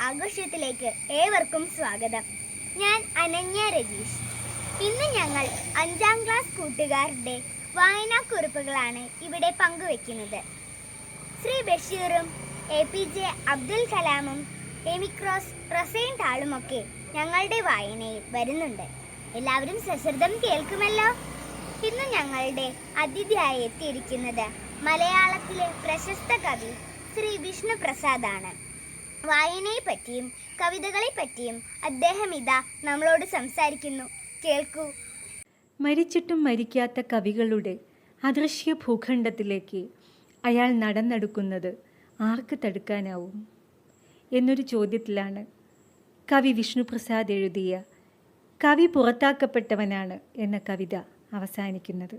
ആഘോഷത്തിലേക്ക് ഏവർക്കും സ്വാഗതം. ഞാൻ അനന്യ രജീഷ്. ഇന്ന് ഞങ്ങൾ 5ാം ക്ലാസ് കൂട്ടുകാരുടെ വായനാക്കുറിപ്പുകളാണ് ഇവിടെ പങ്കുവെക്കുന്നത്. ശ്രീ ബഷീറും APJ അബ്ദുൽ കലാമും എമിക്രോസ് റസൈൻ താളുമൊക്കെ ഞങ്ങളുടെ വായനയിൽ വരുന്നുണ്ട്. എല്ലാവരും സശ്രദ്ധം കേൾക്കുമല്ലോ. ഇന്ന് ഞങ്ങളുടെ അതിഥിയായി എത്തിയിരിക്കുന്നത് മലയാളത്തിലെ പ്രശസ്ത കവി ശ്രീ വിഷ്ണു പ്രസാദാണ്. വായനയെ പറ്റിയും കവിതകളെ പറ്റിയും അദ്ദേഹം ഇതാ നമ്മളോട് സംസാരിക്കുന്നു. കേൾക്കൂ. മരിച്ചിട്ടും മരിക്കാത്ത കവികളുടെ അദൃശ്യ ഭൂഖണ്ഡത്തിലേക്ക് അയാൾ നടന്നെടുക്കുന്നത് ആർക്ക് തടുക്കാനാവും എന്നൊരു ചോദ്യത്തിലാണ് കവി വിഷ്ണുപ്രസാദ് എഴുതിയ കവി പുറത്താക്കപ്പെട്ടവനാണ് എന്ന കവിത അവസാനിക്കുന്നത്.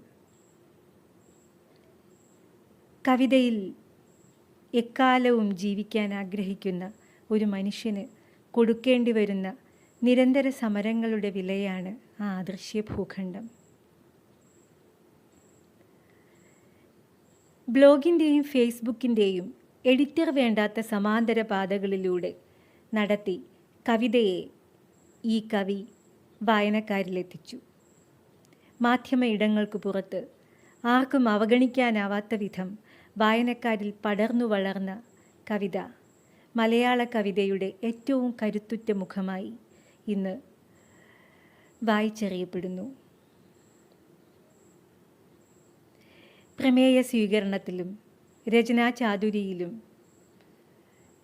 കവിതയിൽ എക്കാലവും ജീവിക്കാൻ ആഗ്രഹിക്കുന്ന ഒരു മനുഷ്യന് കൊടുക്കേണ്ടി വരുന്ന നിരന്തര സമരങ്ങളുടെ വിലയാണ് ആ അദൃശ്യ ഭൂഖണ്ഡം. ബ്ലോഗിൻ്റെയും ഫേസ്ബുക്കിൻ്റെയും എഡിറ്റർ വേണ്ടാത്ത സമാന്തര പാതകളിലൂടെ നടത്തി കവിതയെ ഈ കവി വായനക്കാരിലെത്തിച്ചു. മാധ്യമ ഇടങ്ങൾക്ക് പുറത്ത് ആർക്കും അവഗണിക്കാനാവാത്ത വിധം വായനക്കാരിൽ പടർന്നു വളർന്ന കവിത മലയാള കവിതയുടെ ഏറ്റവും കരുത്തുറ്റ മുഖമായി ഇന്ന് വായിച്ചറിയപ്പെടുന്നു. പ്രമേയ സ്വീകരണത്തിലും രചനാചാതുരിയിലും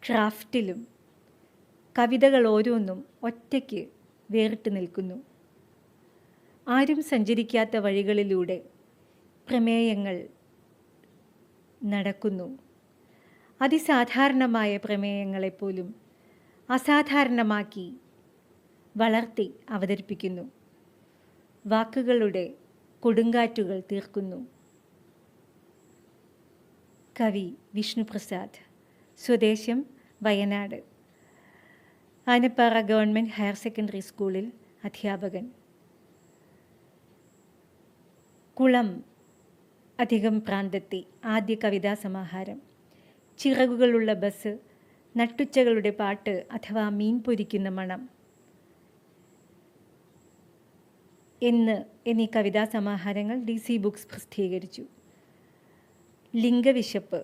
ക്രാഫ്റ്റിലും കവിതകൾ ഓരോന്നും ഒറ്റയ്ക്ക് വേറിട്ട് നിൽക്കുന്നു. ആരും സഞ്ചരിക്കാത്ത വഴികളിലൂടെ പ്രമേയങ്ങൾ നടക്കുന്നു. അതിസാധാരണമായ പ്രമേയങ്ങളെപ്പോലും അസാധാരണമാക്കി വളർത്തി അവതരിപ്പിക്കുന്നു. വാക്കുകളുടെ കൊടുങ്കാറ്റുകൾ തീർക്കുന്നു. കവി വിഷ്ണുപ്രസാദ്, സ്വദേശം Wayanad, Anappara government higher secondary സ്കൂളിൽ അധ്യാപകൻ. കുളം അധികം പ്രാന്തത്തി ആദ്യ കവിതാ സമാഹാരം, ചിറകുകളുള്ള ബസ്, നട്ടുച്ചകളുടെ പാട്ട് അഥവാ മീൻ പൊരിക്കുന്ന മണം എന്നീ കവിതാ സമാഹാരങ്ങൾ DC ബുക്സ് പ്രസിദ്ധീകരിച്ചു. ലിംഗവിശപ്പ്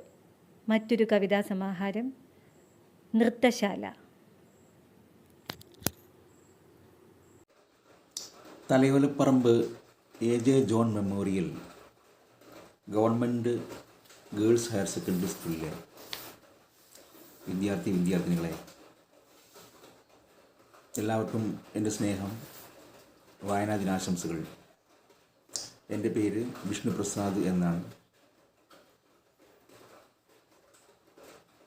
മറ്റൊരു കവിതാ സമാഹാരം, നൃത്തശാല. Thalayolaparambu AJ John memorial government girls higher secondary സ്കൂളിലെ വിദ്യാർത്ഥിനികളെ, എല്ലാവർക്കും എൻ്റെ സ്നേഹം, വായനാ ദിനാശംസകൾ. എൻ്റെ പേര് വിഷ്ണുപ്രസാദ് എന്നാണ്.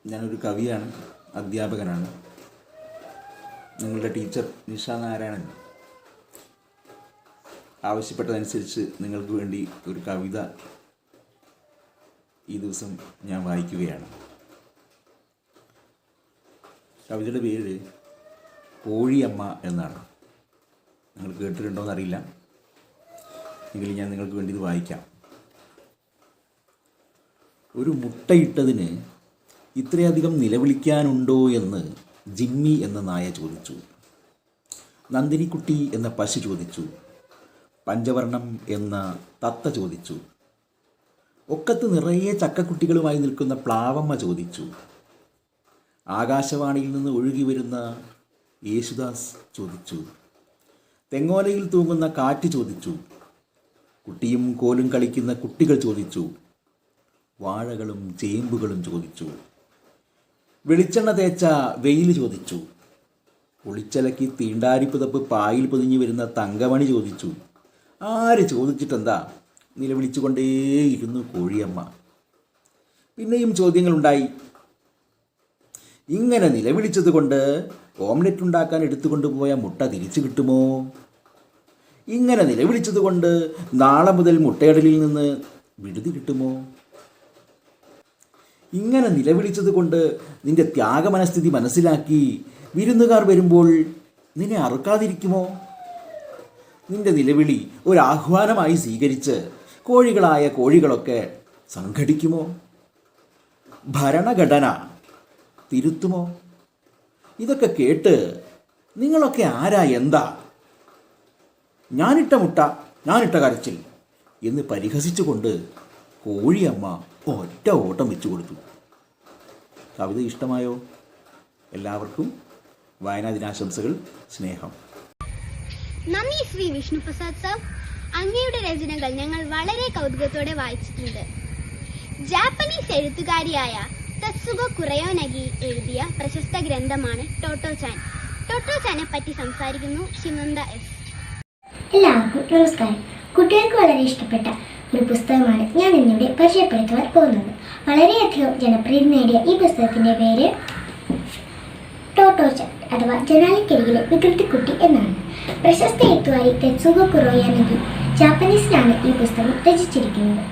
ഞാനൊരു കവിയാണ്, അധ്യാപകനാണ്. നിങ്ങളുടെ ടീച്ചർ നിഷ നാരായണൻ ആവശ്യപ്പെട്ടതനുസരിച്ച് നിങ്ങൾക്ക് വേണ്ടി ഒരു കവിത ഈ ദിവസം ഞാൻ വായിക്കുകയാണ്. കവിതയുടെ പേര് കോഴിയമ്മ എന്നാണ്. നിങ്ങൾ കേട്ടിട്ടുണ്ടോ എന്നറിയില്ല, എങ്കിലും ഞാൻ നിങ്ങൾക്ക് വേണ്ടി ഇത് വായിക്കാം. ഒരു മുട്ടയിട്ടതിന് ഇത്രയധികം നിലവിളിക്കാനുണ്ടോ എന്ന് ജിമ്മി എന്ന നായ ചോദിച്ചു. നന്ദിനിക്കുട്ടി എന്ന പശു ചോദിച്ചു. പഞ്ചവർണം എന്ന തത്ത ചോദിച്ചു. ഒക്കത്ത് നിറയെ ചക്കക്കുട്ടികളുമായി നിൽക്കുന്ന പ്ലാവമ്മ ചോദിച്ചു. ആകാശവാണിയിൽ നിന്ന് ഒഴുകി വരുന്ന യേശുദാസ് ചോദിച്ചു. തെങ്ങോലയിൽ തൂങ്ങുന്ന കാറ്റ് ചോദിച്ചു. കുട്ടിയും കോലും കളിക്കുന്ന കുട്ടികൾ ചോദിച്ചു. വാഴകളും ചേമ്പുകളും ചോദിച്ചു. വെളിച്ചെണ്ണ തേച്ച വെയിൽ ചോദിച്ചു. ഒളിച്ചലക്കി തീണ്ടാരിപ്പുതപ്പ് പായിൽ പൊതിഞ്ഞു വരുന്ന തങ്കമണി ചോദിച്ചു. ആര് ചോദിച്ചിട്ടെന്താ, നിലവിളിച്ചുകൊണ്ടേയിരുന്നു കോഴിയമ്മ. പിന്നെയും ചോദ്യങ്ങളുണ്ടായി. ഇങ്ങനെ നിലവിളിച്ചത് കൊണ്ട് ഓംലെറ്റ് ഉണ്ടാക്കാൻ എടുത്തുകൊണ്ടുപോയ മുട്ട തിരിച്ചു കിട്ടുമോ? ഇങ്ങനെ നിലവിളിച്ചത് കൊണ്ട് നാളെ മുതൽ മുട്ടയിടലിൽ നിന്ന് വിടുതി കിട്ടുമോ? ഇങ്ങനെ നിലവിളിച്ചത് കൊണ്ട് നിന്റെ ത്യാഗമനസ്ഥിതി മനസ്സിലാക്കി വിരുന്നുകാർ വരുമ്പോൾ നിന്നെ അറുക്കാതിരിക്കുമോ? നിന്റെ നിലവിളി ഒരാഹ്വാനമായി സ്വീകരിച്ച് കോഴികളായ കോഴികളൊക്കെ സംഘടിക്കുമോ? ഭരണഘടന തിരുത്തുമോ? ഇതൊക്കെ കേട്ട് നിങ്ങളൊക്കെ ആരാ എന്താ? ഞാനിട്ട മുട്ട ഞാനിട്ട കരച്ചിൽ എന്ന് പരിഹസിച്ചുകൊണ്ട് കോഴിയമ്മ ഒറ്റ ഓട്ടം വെച്ചു കൊടുത്തു. കവിത ഇഷ്ടമായോ? എല്ലാവർക്കും വായനാ ദിനാശംസകൾ. സ്നേഹം. നന്ദി ശ്രീ വിഷ്ണുപ്രസാദ് സർ. അങ്ങയുടെ രചനകൾ ഞങ്ങൾ വളരെ കൗതുകത്തോടെ വായിച്ചിട്ടുണ്ട്. ജാപ്പനീസ് എഴുത്തുകാരിയായ തത്സുഗോ കുറയോനഗി എഴുതിയ പ്രശസ്ത ഗ്രന്ഥമാണ് ടോട്ടോചാൻ. ടോട്ടോചാനെ പറ്റി സംസാരിക്കുന്നു ശിവനന്ദ എസ്. എല്ലാവർക്കും നമസ്കാരം. കുട്ടികൾക്ക് വളരെ ഇഷ്ടപ്പെട്ട ഒരു പുസ്തകമാണ് ഞാൻ ഇന്നിവിടെ പരിചയപ്പെടുത്തുവാൻ പോകുന്നത്. വളരെയധികം ജനപ്രീതി നേടിയ ഈ പുസ്തകത്തിൻ്റെ പേര് ടോട്ടോചാൻ അഥവാ ജനാലക്കരികിലെ വികൃതിക്കുട്ടി എന്നാണ്. പ്രശസ്ത എഴുത്തുകാരി തെത്സുഗോ കുറയോനഗി ജാപ്പനീസിലാണ് ഈ പുസ്തകം രചിച്ചിരിക്കുന്നത്.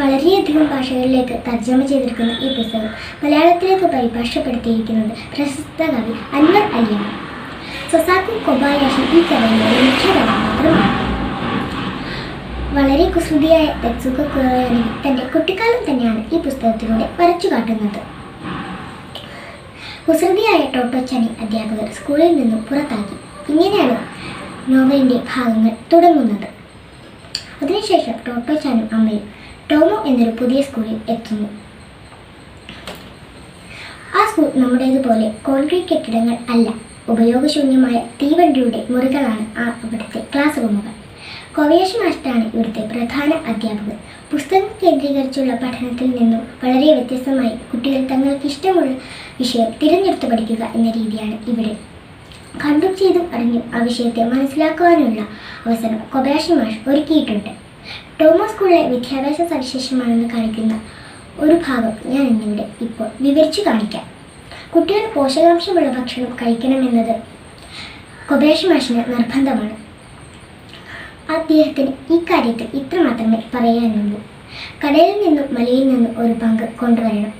വളരെയധികം ഭാഷകളിലേക്ക് തർജ്ജമ ചെയ്തിരിക്കുന്ന ഈ പുസ്തകം മലയാളത്തിലേക്ക് പരിഭാഷപ്പെടുത്തിയിരിക്കുന്നത് പ്രശസ്ത കവി അൻവർ അലിയാണ്. സൊസാക്കു കൊബായാഷി ഈ കഥയിലെ മുഖ്യ കഥാപാത്രമാണ്. വളരെ കുസൃതിയായ തെത്സുഗോ കുറയോനഗി തൻ്റെ കുട്ടിക്കാലം തന്നെയാണ് ഈ പുസ്തകത്തിലൂടെ വരച്ചു കാട്ടുന്നത്. കുസൃതിയായ ടോട്ടോച്ചാനെ അധ്യാപകർ സ്കൂളിൽ നിന്നും പുറത്താക്കി. ഇങ്ങനെയാണ് നോവലിൻ്റെ ഭാഗങ്ങൾ തുടങ്ങുന്നത്. അതിനുശേഷം ടോട്ടോച്ചാനും അമ്മയും ടോമോ എന്നൊരു പുതിയ സ്കൂളിൽ എത്തുന്നു. ആ സ്കൂൾ നമ്മുടേതുപോലെ കോൺക്രീറ്റ് കെട്ടിടങ്ങൾ അല്ല, ഉപയോഗശൂന്യമായ തീവണ്ടിയുടെ മുറികളാണ് അവിടുത്തെ ക്ലാസ് റൂമുകൾ. കൊബയാഷി മാസ്റ്ററാണ് ഇവിടുത്തെ പ്രധാന അധ്യാപകൻ. പുസ്തകം കേന്ദ്രീകരിച്ചുള്ള പഠനത്തിൽ നിന്നും വളരെ വ്യത്യസ്തമായി കുട്ടികൾ തങ്ങൾക്ക് ഇഷ്ടമുള്ള വിഷയം തിരഞ്ഞെടുത്ത് പഠിക്കുക എന്ന രീതിയാണ് ഇവിടെ. കണ്ടും ചെയ്തും അറിഞ്ഞും ആ വിഷയത്തെ മനസ്സിലാക്കുവാനുള്ള അവസരം കൊബയാഷി മാഷ് ഒരുക്കിയിട്ടുണ്ട്. ടോമോ സ്കൂളിലെ വിദ്യാഭ്യാസ സവിശേഷമാണെന്ന് കാണിക്കുന്ന ഒരു ഭാഗം ഞാൻ ഇന്നിവിടെ ഇപ്പോൾ വിവരിച്ചു കാണിക്കാം. കുട്ടികൾ പോഷകാംശമുള്ള ഭക്ഷണം കഴിക്കണമെന്നത് കൊബയാഷി മാഷിന് നിർബന്ധമാണ്. അദ്ദേഹത്തിന് ഈ കാര്യത്തിൽ ഇത്ര മാത്രമേ പറയാനുള്ളൂ. കടയിൽ നിന്നും മലയിൽ നിന്നും ഒരു പങ്ക് കൊണ്ടുവരണം.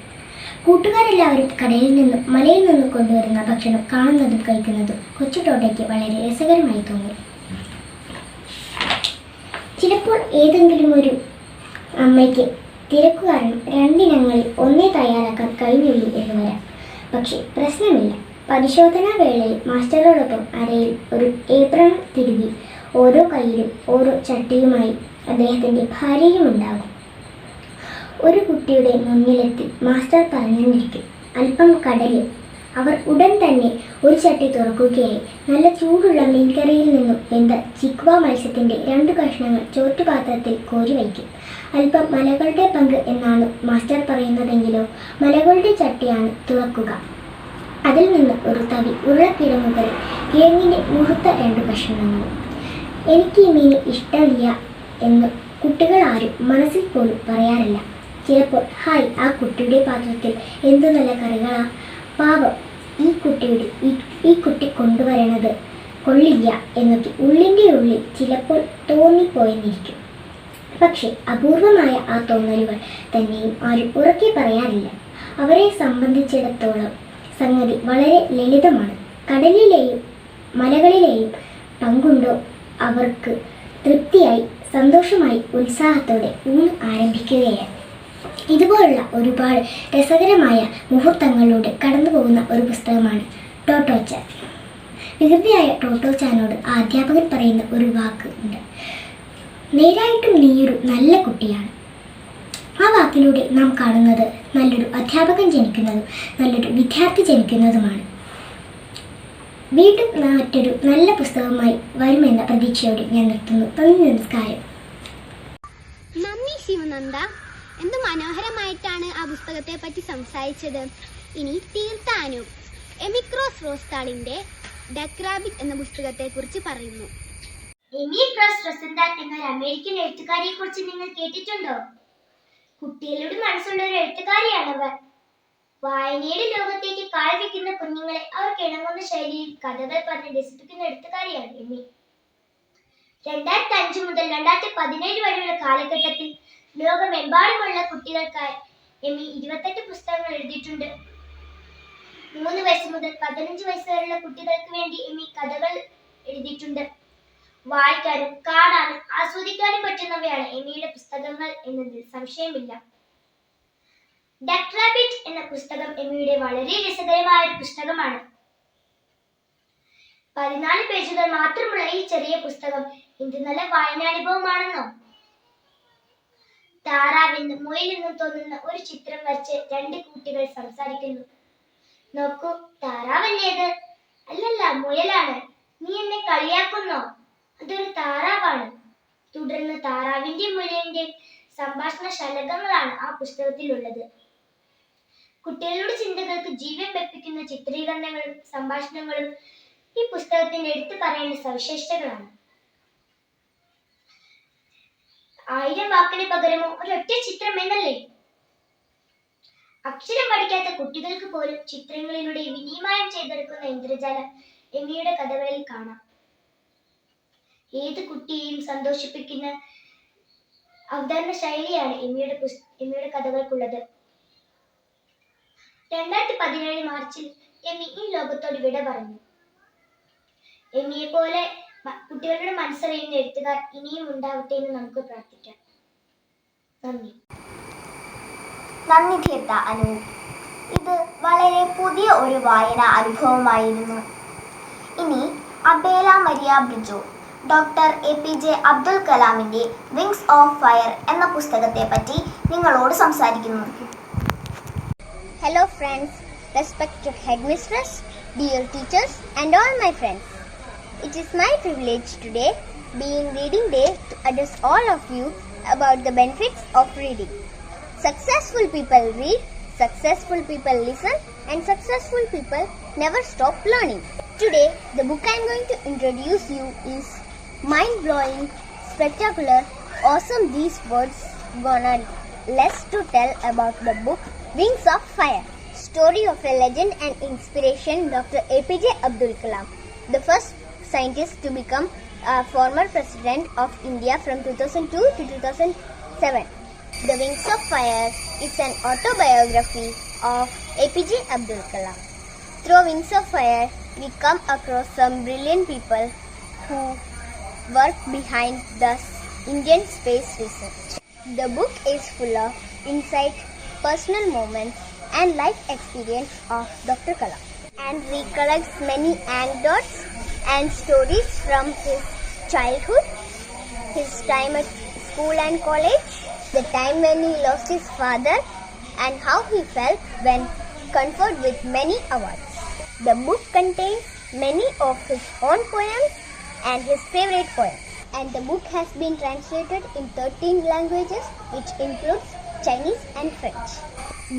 കൂട്ടുകാരെല്ലാവരും കടയിൽ നിന്നും മലയിൽ നിന്നും കൊണ്ടുവരുന്ന ഭക്ഷണം കാണുന്നതും കഴിക്കുന്നതും കൊച്ചു ടോട്ടയ്ക്ക് വളരെ രസകരമായി തോന്നി. ചിലപ്പോൾ ഏതെങ്കിലും ഒരു അമ്മയ്ക്ക് തിരക്കു കാരണം രണ്ടിനങ്ങളിൽ ഒന്നേ തയ്യാറാക്കാൻ കഴിഞ്ഞില്ല എന്ന് വരാം. പക്ഷേ പ്രശ്നമില്ല. പരിശോധനാ വേളയിൽ മാസ്റ്ററോടൊപ്പം അരയിൽ ഒരു ഏപ്രണം തിരുകി ഓരോ കയ്യിലും ഓരോ ചട്ടിയുമായി അദ്ദേഹത്തിൻ്റെ ഭാര്യയും ഉണ്ടാകും. ഒരു കുട്ടിയുടെ മുന്നിലെത്തി മാസ്റ്റർ പറഞ്ഞിരിക്കും, അല്പം കടലിൽ. അവർ ഉടൻ തന്നെ ഒരു ചട്ടി തുറക്കുകയായി. നല്ല ചൂടുള്ള മീൻകറിയിൽ നിന്നും വെന്ത ചിക്വ മത്സ്യത്തിൻ്റെ 2 കഷ്ണങ്ങൾ ചോറ്റുപാത്രത്തിൽ കോരി വയ്ക്കും. അല്പം മലകളുടെ പങ്ക് എന്നാണ് മാസ്റ്റർ പറയുന്നതെങ്കിലോ മലകളുടെ ചട്ടിയാണ് തുറക്കുക. അതിൽ നിന്ന് ഒരു തവി ഉരുളക്കിഴങ്ങുകൾ, കിഴങ്ങിൻ്റെ മുഴുത്ത 2 കഷ്ണങ്ങളും. എനിക്ക് ഈ മീൻ ഇഷ്ടമില്ല എന്ന് കുട്ടികൾ ആരും മനസ്സിൽ പോലും പറയാറില്ല. ചിലപ്പോൾ ഹായ്, ആ കുട്ടിയുടെ പാത്രത്തിൽ എന്തു നല്ല കറികളാ, പാവം ഈ കുട്ടി കൊണ്ടുവരണത് കൊള്ളില്ല എന്നൊക്കെ ഉള്ളിൻ്റെ ഉള്ളിൽ ചിലപ്പോൾ തോന്നിപ്പോയെന്നിരിക്കും. പക്ഷെ അപൂർവമായ ആ തോന്നലുകൾ തന്നെയും ആരും ഉറക്കെ പറയാറില്ല. അവരെ സംബന്ധിച്ചിടത്തോളം സംഗതി വളരെ ലളിതമാണ്. കടലിലെയും മലകളിലെയും പങ്കുണ്ടോ അവർക്ക് തൃപ്തിയായി സന്തോഷമായി ഉത്സാഹത്തോടെ ഊണ് ആരംഭിക്കുകയാണ്. ഇതുപോലുള്ള ഒരുപാട് രസകരമായ മുഹൂർത്തങ്ങളിലൂടെ കടന്നു പോകുന്ന ഒരു പുസ്തകമാണ് ടോട്ടോച്ചാൻ. വികൃതിയായ ടോട്ടോച്ചാനോട് ആ അധ്യാപകൻ പറയുന്ന ഒരു വാക്ക് ഉണ്ട്, നേരായിട്ടും നീയൊരു നല്ല കുട്ടിയാണ്. ആ വാക്കിലൂടെ നാം കാണുന്നത് നല്ലൊരു അധ്യാപകൻ ജനിക്കുന്നതും നല്ലൊരു വിദ്യാർത്ഥി ജനിക്കുന്നതുമാണ്. വീണ്ടും മറ്റൊരു നല്ല പുസ്തകമായി വരുമെന്ന പ്രതീക്ഷയോടെ ഞാൻ നിർത്തുന്നു. നന്ദി, നമസ്കാരം. നന്ദി ശിവനന്ദ. എന്ത് മനോഹരമായിട്ടാണ് ആ പുസ്തകത്തെ പറ്റി സംസാരിച്ചത്. ഇനി തീർത്ഥാനു എമിക്രോസ് റോസ്താളിന്റെ ഡക്ക് റാബിറ്റ് എന്ന പുസ്തകത്തെ കുറിച്ച് പറയുന്നു. എമി ക്രോസ് റോസെന്താൾ എന്നൊരു അമേരിക്കൻ എഴുത്തുകാരിയെ കുറിച്ച് നിങ്ങൾ കേട്ടിട്ടുണ്ടോ? കുട്ടികളുടെ മനസ്സുള്ള ഒരു എഴുത്തുകാരിയാണവർ. വായനയുടെ ലോകത്തേക്ക് കാൽ വയ്ക്കുന്ന കുഞ്ഞുങ്ങളെ അവർക്ക് ഇണങ്ങുന്ന ശൈലിയിൽ കഥകൾ പറഞ്ഞ് രസിപ്പിക്കുന്ന എഴുത്തുകാരിയാണ് എമി. 2005 മുതൽ 2017 വരെയുള്ള കാലഘട്ടത്തിൽ ലോകമെമ്പാടുമുള്ള കുട്ടികൾക്കായി എമി 28 പുസ്തകങ്ങൾ എഴുതിയിട്ടുണ്ട്. 3 വയസ്സ് മുതൽ 15 വയസ്സ് വരെയുള്ള കുട്ടികൾക്ക് വേണ്ടി എമി കഥകൾ എഴുതിയിട്ടുണ്ട്. വായിക്കാനും കാണാനും ആസ്വദിക്കാനും പറ്റുന്നവയാണ് എമിയുടെ പുസ്തകങ്ങൾ എന്നതിൽ സംശയമില്ല. ഡക്ക് റാബിറ്റ് എന്ന പുസ്തകം എമിയുടെ വളരെ രസകരമായ ഒരു പുസ്തകമാണ്. 14 പേജുകൾ മാത്രമുള്ള ഈ ചെറിയ പുസ്തകം എന്ത് നല്ല വായനാനുഭവമാണെന്നോ. താറാവെന്നും മുയലെന്നും തോന്നുന്ന ഒരു ചിത്രം വരച്ച് 2 കുട്ടികൾ സംസാരിക്കുന്നു. നോക്കൂ, താറാവല്ലേത്? അല്ലല്ല, മുയലാണ്. നീ എന്നെ കളിയാക്കുന്നോ? അതൊരു താറാവാണ്. തുടർന്ന് താറാവിന്റെ മുയലിന്റെ സംഭാഷണ ശലഭങ്ങളാണ് ആ പുസ്തകത്തിലുള്ളത്. കുട്ടികളുടെ ചിന്തകൾക്ക് ജീവൻ വെപ്പിക്കുന്ന ചിത്രീകരണങ്ങളും സംഭാഷണങ്ങളും ഈ പുസ്തകത്തിന് എടുത്തു പറയേണ്ട സവിശേഷതകളാണ്. 1000 വാക്കിന് പകരമോ ഒരൊറ്റ ചിത്രം എന്നല്ലേ? അക്ഷരം പഠിക്കാത്ത കുട്ടികൾക്ക് പോലും ചിത്രങ്ങളിലൂടെ വിനിമയം ചെയ്തെടുക്കുന്ന ഇന്ദ്രജാലം എമിയുടെ കഥകളിൽ കാണാം. ഏത് കുട്ടിയെയും സന്തോഷിപ്പിക്കുന്ന അവതരണ ശൈലിയാണ് എമിയുടെ കഥകൾക്കുള്ളത്. 2017 മാർച്ചിൽ എമി ഈ ലോകത്തോട് വിട പറഞ്ഞു. എമിയെ പോലെ കുട്ടികളുടെ മനസ്സറിയുന്ന എഴുത്തുകാർ ഇനിയും ഉണ്ടാവട്ടെ എന്ന് നമുക്ക് പ്രാർത്ഥിക്കാം. നന്ദി. നന്ദി തീർത്ത അനു. ഇത് വളരെ പുതിയ ഒരു വായനാ അനുഭവമായിരുന്നു. ഇനി അബേല മരിയ ബ്രിജോ ഡോക്ടർ APJ അബ്ദുൽ കലാമിൻ്റെ വിങ്സ് ഓഫ് ഫയർ എന്ന പുസ്തകത്തെ പറ്റി നിങ്ങളോട് സംസാരിക്കുന്നു. Hello friends, respected headmistress, dear teachers and all my friends. It is my privilege today, being reading day, to address all of you about the benefits of reading. Successful people read, successful people listen, and successful people never stop learning. Today, the book I am going to introduce you is mind-blowing, spectacular, awesome. These words gonna less to tell about the book Wings of Fire, story of a legend and inspiration, Dr. APJ Abdul Kalam, the first scientist to become a former president of India from 2002 to 2007. The Wings of Fire is an autobiography of APJ Abdul Kalam. Through Wings of Fire, we come across some brilliant people who work behind the Indian space research. The book is full of insight, personal moments and life experience of Dr. Kalam, and recollects many anecdotes and stories from his childhood, his time at school and college, the time when he lost his father, and how he felt when conferred with many awards. The book contains many of his own poems and his favorite poems, and the book has been translated in 13 languages, which includes Chinese and French.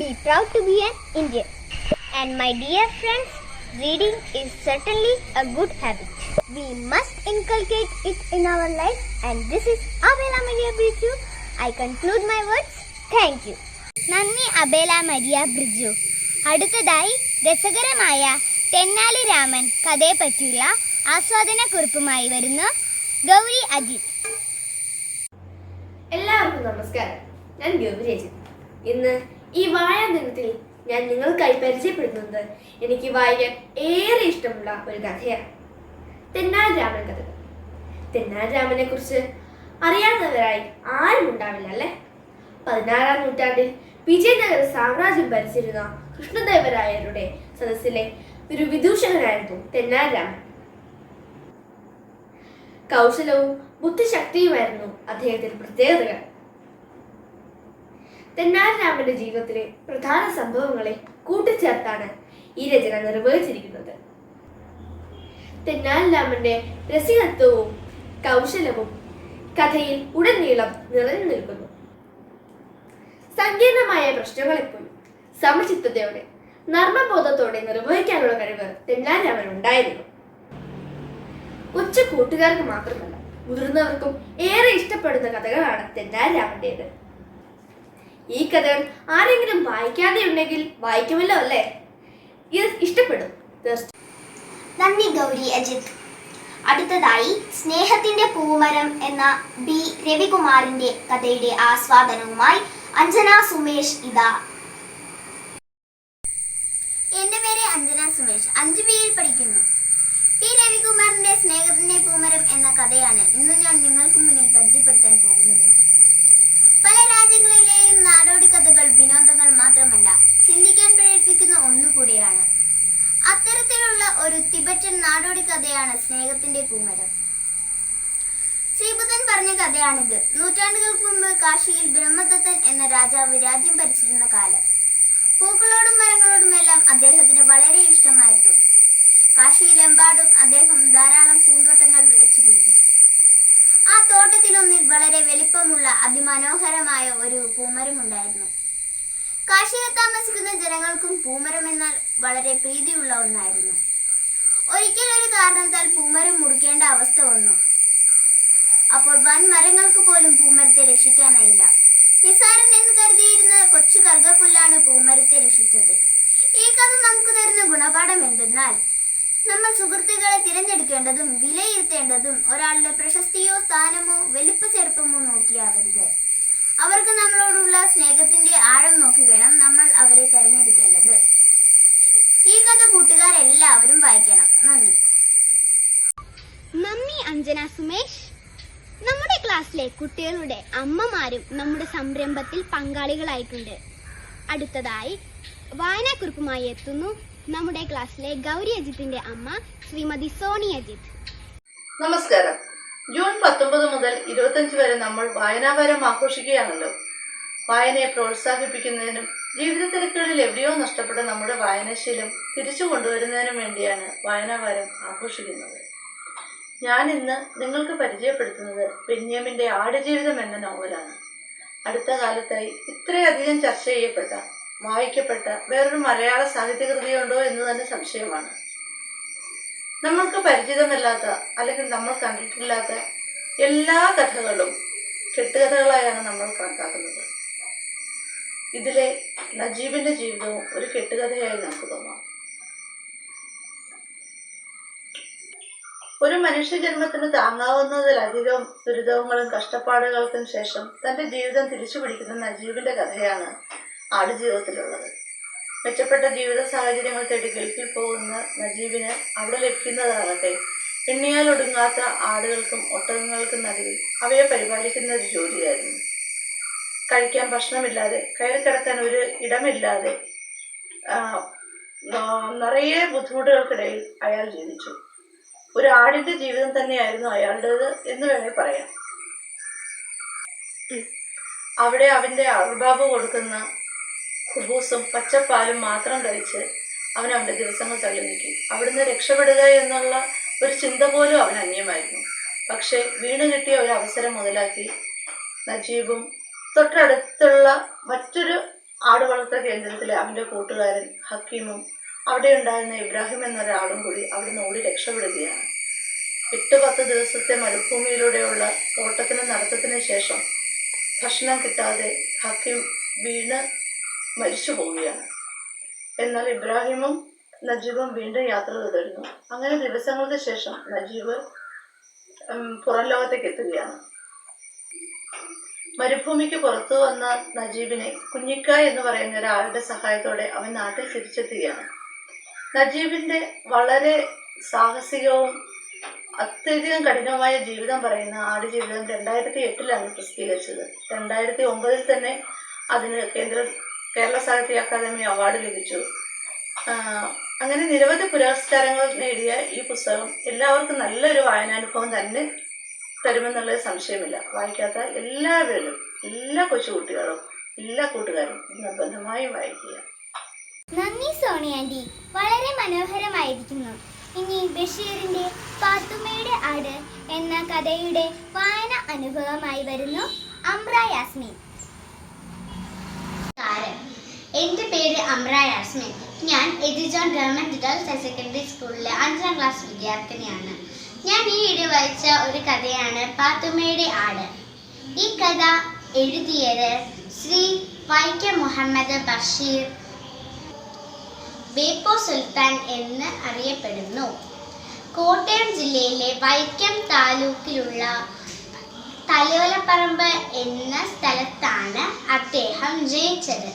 Be proud to be an Indian. And my dear friends, reading is certainly a good habit. We must inculcate it in our life, and this is Abela Maria Bridju. I conclude my words. Thank you. നന്ദി അബേല Maria Briju. അടുത്തതായി രസകരമായ തെന്നാലി രാമൻ കഥയെ പറ്റിയുള്ള ആസ്വാദന കുറിപ്പുമായി വരുന്നു ഗൗരി അജിത്. എല്ലാവർക്കും നമസ്കാരം. ഞാൻ ഗൗരി അജിത്. ഇന്ന് ഈ വായനാ ദിനത്തിൽ ഞാൻ നിങ്ങൾക്കായി പരിചയപ്പെടുത്തുന്നത് എനിക്ക് വായിക്കാൻ ഏറെ ഇഷ്ടമുള്ള ഒരു കഥയാണ്. തെന്നാലി രാമൻ കഥകൾ. തെന്നാലി രാമനെ കുറിച്ച് അറിയാത്തവരായി ആരും ഉണ്ടാവില്ല അല്ലേ? 16-ാം നൂറ്റാണ്ടിൽ വിജയനഗര സാമ്രാജ്യം ഭരിച്ചിരുന്ന കൃഷ്ണദേവരായരുടെ സദസ്സിലെ ഒരു വിദൂഷകനായിരുന്നു തെന്നാലി രാമൻ. കൗശലവും ബുദ്ധിശക്തിയുമായിരുന്നു അദ്ദേഹത്തിന്റെ പ്രത്യേകതകൾ. തെന്നാലി രാമന്റെ ജീവിതത്തിലെ പ്രധാന സംഭവങ്ങളെ കൂട്ടിച്ചേർത്താണ് ഈ രചന നിർവഹിച്ചിരിക്കുന്നത്. തെന്നാലി രാമന്റെ രസികത്വവും കൗശലവും കഥയിൽ ഉടനീളം നിറഞ്ഞു നിൽക്കുന്നു. സങ്കീർണമായ പ്രശ്നങ്ങളെപ്പോലും സമചിത്തതയോടെ നർമ്മബോധത്തോടെ നിർവഹിക്കാനുള്ള കഴിവ് തെന്നാലി രാമൻ ഉണ്ടായിരുന്നു. കൊച്ചു കൂട്ടുകാർക്ക് മാത്രമല്ല, മുതിർന്നവർക്കും ഏറെ ഇഷ്ടപ്പെടുന്ന കഥകളാണ് തെന്നാലി രാമന്റേത്. ഈ കഥകൾ ആരെങ്കിലും വായിക്കാതെ ഉണ്ടെങ്കിൽ വായിക്കുമല്ലോ അല്ലേ? ഇത് ഇഷ്ടപ്പെടും. നന്ദി ഗൗരി അജിത്. അടുത്തതായി സ്നേഹത്തിന്റെ പൂമരം എന്ന B. രവികുമാറിന്റെ കഥയുടെ ആസ്വാദനവുമായി അഞ്ജന സുമേഷ് ഇതാ. എന്റെ പേര് അഞ്ജന സുമേഷ്, 5Bയിൽ പഠിക്കുന്നു. T. രവികുമാറിന്റെ സ്നേഹത്തിന്റെ പൂമരം എന്ന കഥയാണ് ഇന്ന് ഞാൻ നിങ്ങൾക്ക് മുന്നിൽ പരിചയപ്പെടുത്താൻ പോകുന്നത്. പല രാജ്യങ്ങളിലെയും നാടോടി കഥകൾ വിനോദങ്ങൾ മാത്രമല്ല, ചിന്തിക്കാൻ പ്രേരിപ്പിക്കുന്ന ഒന്നുകൂടിയാണ്. അത്തരത്തിലുള്ള ഒരു തിബറ്റൻ നാടോടി കഥയാണ് സ്നേഹത്തിന്റെ പൂമരം. ശ്രീബുദ്ധൻ പറഞ്ഞ കഥയാണിത്. നൂറ്റാണ്ടുകൾക്ക് മുമ്പ് കാശിയിൽ ബ്രഹ്മദത്തൻ എന്ന രാജാവ് രാജ്യം ഭരിച്ചിരുന്ന കാലം. പൂക്കളോടും മരങ്ങളോടുമെല്ലാം അദ്ദേഹത്തിന് വളരെ ഇഷ്ടമായിരുന്നു. കാശിയിലെമ്പാടും അദ്ദേഹം ധാരാളം പൂന്തോട്ടങ്ങൾ വെച്ച് പിടിപ്പിച്ചു. ആ തോട്ടത്തിലൊന്നിൽ വളരെ വലിപ്പമുള്ള അതിമനോഹരമായ ഒരു പൂമരമുണ്ടായിരുന്നു. കാശിയിൽ താമസിക്കുന്ന ജനങ്ങൾക്കും പൂമരം എന്നാൽ വളരെ പ്രീതിയുള്ള ഒന്നായിരുന്നു. ഒരിക്കൽ ഒരു കാരണത്താൽ പൂമരം മുറിക്കേണ്ട അവസ്ഥ വന്നു. അപ്പോൾ വൻ മരങ്ങൾക്ക് പോലും പൂമരത്തെ രക്ഷിക്കാനായില്ല. നിസാരൻ എന്ന് കരുതിയിരുന്ന കൊച്ചു കറുകപ്പുല്ലാണ് പൂമരത്തെ രക്ഷിച്ചത്. ഈ കഥ നമുക്ക് തരുന്ന ഗുണപാഠം എന്തെന്നാൽ, നമ്മൾ സുഹൃത്തുക്കളെ തിരഞ്ഞെടുക്കേണ്ടതും വിലയിരുത്തേണ്ടതും ഒരാളുടെ പ്രശസ്തിയോ സ്ഥാനമോ വലിപ്പ ചെറുപ്പമോ നോക്കിയാവരുത്. അവർക്ക് നമ്മളോടുള്ള സ്നേഹത്തിന്റെ ആഴം നോക്കി വേണം നമ്മൾ അവരെ തിരഞ്ഞെടുക്കേണ്ടത്. ഈ കഥ കൂട്ടുകാരെല്ലാവരും വായിക്കണം. നന്ദി. നന്ദി അഞ്ജന സുമേഷ്. നമ്മുടെ ക്ലാസ്സിലെ കുട്ടികളുടെ അമ്മമാരും നമ്മുടെ സംരംഭത്തിൽ പങ്കാളികളായിട്ടുണ്ട്. അടുത്തതായി വായനാക്കുറിപ്പുമായി എത്തുന്നു നമ്മുടെ ക്ലാസ്സിലെ ഗൗരി അജിത്തിന്റെ അമ്മ ശ്രീമതി സോണി അജിത്ത്. നമസ്കാരം. ജൂൺ 19 മുതൽ 25 വരെ നമ്മൾ വായനാവാരം ആഘോഷിക്കുകയാണല്ലോ. വായനയെ പ്രോത്സാഹിപ്പിക്കുന്നതിനും ജീവിത തിരക്കുകളിൽ എവിടെയോ നഷ്ടപ്പെട്ട നമ്മുടെ വായനാശീലം തിരിച്ചു കൊണ്ടുവരുന്നതിനും വേണ്ടിയാണ് വായനാവാരം ആഘോഷിക്കുന്നത്. ഞാൻ ഇന്ന് നിങ്ങൾക്ക് പരിചയപ്പെടുത്തുന്നത് ബെന്യാമിന്റെ ആടുജീവിതം എന്ന നോവലാണ്. അടുത്ത കാലത്തായി ഇത്രയധികം ചർച്ച ചെയ്യപ്പെട്ട, വായിക്കപ്പെട്ട വേറൊരു മലയാള സാഹിത്യകൃതിയുണ്ടോ എന്ന് തന്നെ സംശയമാണ്. നമ്മൾക്ക് പരിചിതമല്ലാത്ത അല്ലെങ്കിൽ നമ്മൾ കണ്ടിട്ടില്ലാത്ത എല്ലാ കഥകളും കെട്ടുകഥകളായാണ് നമ്മൾ കണക്കാക്കുന്നത്. ഇതിലെ നജീബിന്റെ ജീവിതവും ഒരു കെട്ടുകഥയായി നമുക്ക് തോന്നാം. ഒരു മനുഷ്യജന്മത്തിന് താങ്ങാവുന്നതിലധികം ദുരിതങ്ങളും കഷ്ടപ്പാടുകൾക്കും ശേഷം തന്റെ ജീവിതം തിരിച്ചു പിടിക്കുന്ന നജീബിന്റെ കഥയാണ് ആടുജീവിതത്തിലുള്ളത്. മെച്ചപ്പെട്ട ജീവിത സാഹചര്യങ്ങൾ തേടി ഗൾഫിൽ പോകുന്ന നജീബിന് അവിടെ ലഭിക്കുന്നതാകട്ടെ എണ്ണിയാൽ ഒടുങ്ങാത്ത ആടുകൾക്കും ഒട്ടകങ്ങൾക്കും നടുവിൽ അവയെ പരിപാലിക്കുന്ന ഒരു ജോലിയായിരുന്നു. കഴിക്കാൻ ഭക്ഷണമില്ലാതെ, കയറി കിടക്കാൻ ഒരു ഇടമില്ലാതെ നിറയെ ബുദ്ധിമുട്ടുകൾക്കിടയിൽ അയാൾ ജീവിച്ചു. ഒരു ആടിന്റെ ജീവിതം തന്നെയായിരുന്നു അയാളുടേത് എന്ന് വേണേൽ പറയാം. അവിടെ അവന്റെ അർബാബ് കൊടുക്കുന്ന ഖുബൂസും പച്ചപ്പാലും മാത്രം കഴിച്ച് അവൻ അവന്റെ ദിവസങ്ങൾ തള്ളി നീക്കി. അവിടുന്ന് രക്ഷപ്പെടുക എന്നുള്ള ഒരു ചിന്ത പോലും അവൻ അന്യമായിരുന്നു. പക്ഷെ വീണ് കിട്ടിയ ഒരു അവസരം മുതലാക്കി നജീബും തൊട്ടടുത്തുള്ള മറ്റൊരു ആടുവളർത്തൽ കേന്ദ്രത്തിലെ അവന്റെ കൂട്ടുകാരൻ ഹക്കീമും അവിടെ ഉണ്ടായിരുന്ന ഇബ്രാഹിം എന്നൊരാളും കൂടി അവിടുന്ന് ഓടി രക്ഷപ്പെടുകയാണ്. 8-10 ദിവസത്തെ മരുഭൂമിയിലൂടെയുള്ള ഓട്ടത്തിനും നടത്തത്തിനും ശേഷം ഭക്ഷണം കിട്ടാതെ ഹക്കീം വീണ് മരിച്ചു പോവുകയാണ്. എന്നാൽ ഇബ്രാഹിമും നജീബും വീണ്ടും യാത്ര തുടരുന്നു. അങ്ങനെ ദിവസങ്ങൾക്ക് ശേഷം നജീബ് പുറം ലോകത്തേക്ക് എത്തുകയാണ്. മരുഭൂമിക്ക് പുറത്തു വന്ന നജീബിനെ കുഞ്ഞിക്ക എന്ന് പറയുന്ന ഒരാളുടെ സഹായത്തോടെ അവൻ നാട്ടിൽ തിരിച്ചെത്തുകയാണ്. നജീബിന്റെ വളരെ സാഹസികവും അത്യധികം കഠിനമായ ജീവിതം പറയുന്ന ആടുജീവിതം 2008 പ്രസിദ്ധീകരിച്ചത്. 2009 തന്നെ അതിന് കേരള സാഹിത്യ അക്കാദമി അവാർഡ് ലഭിച്ചു. അങ്ങനെ നിരവധി പുരസ്കാരങ്ങൾ നേടിയ ഈ പുസ്തകം എല്ലാവർക്കും നല്ലൊരു വായനാനുഭവം തന്നെ തരുമെന്നുള്ളത് സംശയമില്ല. വായിക്കാത്ത എല്ലാവരും, എല്ലാ കൊച്ചുകുട്ടികളും, എല്ലാ കൂട്ടുകാരും നിർബന്ധമായും വായിക്കുക. നന്ദി സോണി ആന്റി, വളരെ മനോഹരമായിരിക്കുന്നു. ഇനി ബഷീറിന്റെ പാത്തുമ്മയുടെ ആട് എന്ന കഥയുടെ വായന അനുഭവമായി വരുന്നു അമ്ര യാസ്മിൻ. എൻ്റെ പേര് അമ്ര യാസ്മിൻ. ഞാൻ എജിജോൺ ഗവൺമെന്റ് ഗേൾസ് ഹയർ സെക്കൻഡറി സ്കൂളിലെ 5ാം ക്ലാസ് വിദ്യാർത്ഥിനിയാണ്. ഞാൻ ഈ വീഡിയോ വായിച്ച ഒരു കഥയാണ് പാത്തുമ്മയുടെ ആട്. ഈ കഥ എഴുതിയത് ശ്രീ വൈക്കം മുഹമ്മദ് ബഷീർ ബേപ്പോ സുൽത്താൻ എന്ന് അറിയപ്പെടുന്നു. കോട്ടയം ജില്ലയിലെ വൈക്കം താലൂക്കിലുള്ള തലോലപ്പറമ്പ് എന്ന സ്ഥലത്താണ് അദ്ദേഹം ജനിച്ചത്.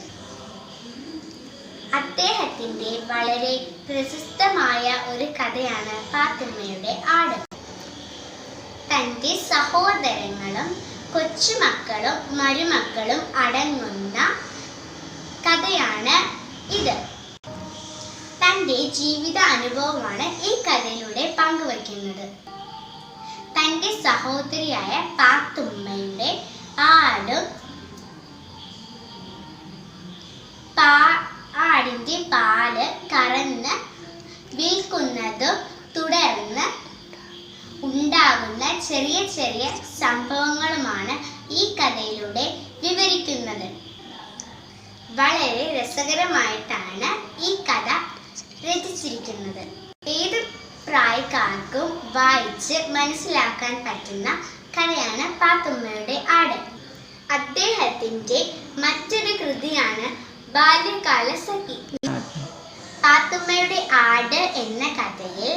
അദ്ദേഹത്തിന്റെ വളരെ പ്രശസ്തമായ ഒരു കഥയാണ് പാത്തുമ്മയുടെ ആട്. തന്റെ സഹോദരങ്ങളും കൊച്ചുമക്കളും മരുമക്കളും അടങ്ങുന്ന കഥയാണ് ഇത്. തൻ്റെ ജീവിത അനുഭവമാണ് ഈ കഥയിലൂടെ പങ്കുവയ്ക്കുന്നത്. തൻ്റെ സഹോദരിയായ പാത്തുമ്മയുടെ ആടിൻ്റെ പാല് കറന്ന് വിൽക്കുന്നതും തുടർന്ന് ഉണ്ടാകുന്ന ചെറിയ ചെറിയ സംഭവങ്ങളുമാണ് ഈ കഥയിലൂടെ വിവരിക്കുന്നത്. വളരെ രസകരമായിട്ടാണ് ഈ കഥ രചിച്ചിരിക്കുന്നത്. ഏത് പ്രായക്കാർക്കും വായിച്ച് മനസ്സിലാക്കാൻ പറ്റുന്ന കഥയാണ് പാത്തുമ്മയുടെ ആട്. അദ്ദേഹത്തിൻ്റെ മറ്റൊരു കൃതിയാണ് ബാല്യകാല സഖി. പാത്തുമ്മയുടെ ആട് എന്ന കഥയിൽ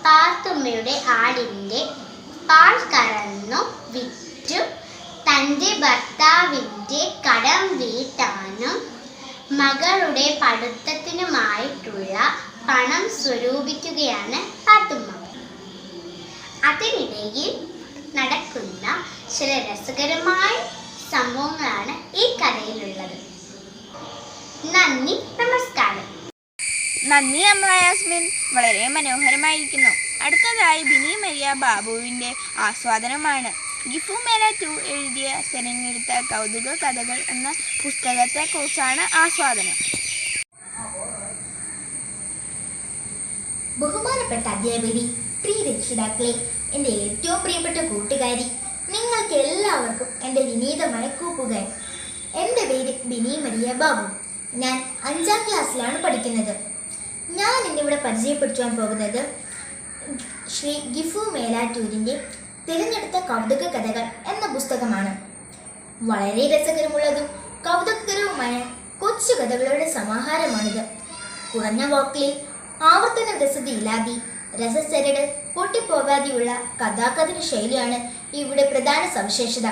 പാത്തുമ്മയുടെ ആടിൻ്റെ പാൽ കറന്നു വിറ്റു തൻ്റെ ഭർത്താവിൻ്റെ കടം വീട്ടാനും മകളുടെ പഠിത്തത്തിനുമായിട്ടുള്ള പണം സ്വരൂപിക്കുകയാണ് പാത്തുമ്മ. അതിനിടയിൽ നടക്കുന്ന ചില രസകരമായ സംഭവങ്ങളാണ് ഈ കഥയിലുള്ളത്. നന്ദി, നമസ്കാരം. നന്ദി അമ്ര യാസ്മിൻ, വളരെ മനോഹരമായിരിക്കുന്നു. അടുത്തതായി ബിനി മരിയ ബാബുവിൻ്റെ ആസ്വാദനമാണ്. ഗിഫു മേലാറ്റൂർ എഴുതിയ തിരഞ്ഞെടുത്ത കൗതുക കഥകൾ എന്ന പുസ്തകത്തെക്കുറിച്ചാണ് ആസ്വാദനം. ബഹുമാനപ്പെട്ട അധ്യാപകരെ, പ്രിയ രക്ഷിതാക്കളെ, എൻ്റെ ഏറ്റവും പ്രിയപ്പെട്ട കൂട്ടുകാരി, നിങ്ങൾക്ക് എല്ലാവർക്കും എൻ്റെ വിനീതമായ കൂപ്പുകാരി. എൻ്റെ പേര് ബിനി മരിയ ബാബു. ഞാൻ 5ാം ക്ലാസ്സിലാണ് പഠിക്കുന്നത്. ഞാൻ ഇന്നിവിടെ പരിചയപ്പെടുത്തുവാൻ പോകുന്നത് ശ്രീ ഗിഫു മേലാറ്റൂരിൻ്റെ തിരഞ്ഞെടുത്ത കൗതുക കഥകൾ എന്ന പുസ്തകമാണ്. വളരെ രസകരമുള്ളതും കൗതുകകരവുമായ കൊച്ചു കഥകളുടെ സമാഹാരമാണിത്. കുറഞ്ഞ വാക്കിൽ ആവർത്തന രസതയില്ലാതെ രസസരട് പൊട്ടിപ്പോകാതെയുള്ള കഥാകഥന ശൈലിയാണ് ഇവിടെ പ്രധാന സവിശേഷത.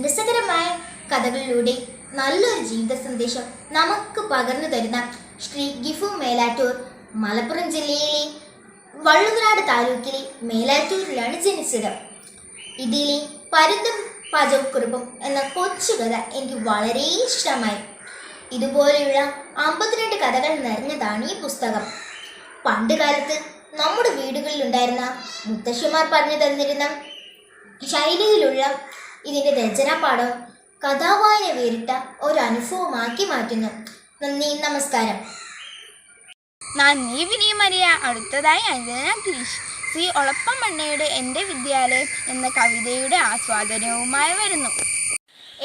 രസകരമായ കഥകളിലൂടെ നല്ലൊരു ജീവിത സന്ദേശം നമുക്ക് പകർന്നു തരുന്ന ശ്രീ ഗിഫു മേലാറ്റൂർ മലപ്പുറം ജില്ലയിലെ വള്ളുവനാട് താലൂക്കിലെ മേലാറ്റൂരിലാണ് ജനിച്ചത്. ഇതിലെ പരുന്തും പാചകക്കുറിപ്പും എന്ന കൊച്ചു കഥ എനിക്ക് വളരെ ഇഷ്ടമായി. ഇതുപോലെയുള്ള 52 കഥകൾ നിറഞ്ഞതാണ് ഈ പുസ്തകം. പണ്ട് കാലത്ത് നമ്മുടെ വീടുകളിൽ ഉണ്ടായിരുന്ന മുത്തശ്ശിമാർ പറഞ്ഞു തന്നിരുന്ന ശൈലിയിലുള്ള ഇതിൻ്റെ രചനാപാഠം കഥാവായന വേറിട്ട ഒരു അനുഭവമാക്കി മാറ്റുന്നു. നന്ദി, നമസ്കാരം. നന്ദി വിനി മരിയ. അടുത്തതായി അഞ്ജന ഗിരീഷ് സി ഒളപ്പമണ്ണയുടെ എൻ്റെ വിദ്യാലയം എന്ന കവിതയുടെ ആസ്വാദനവുമായി വരുന്നു.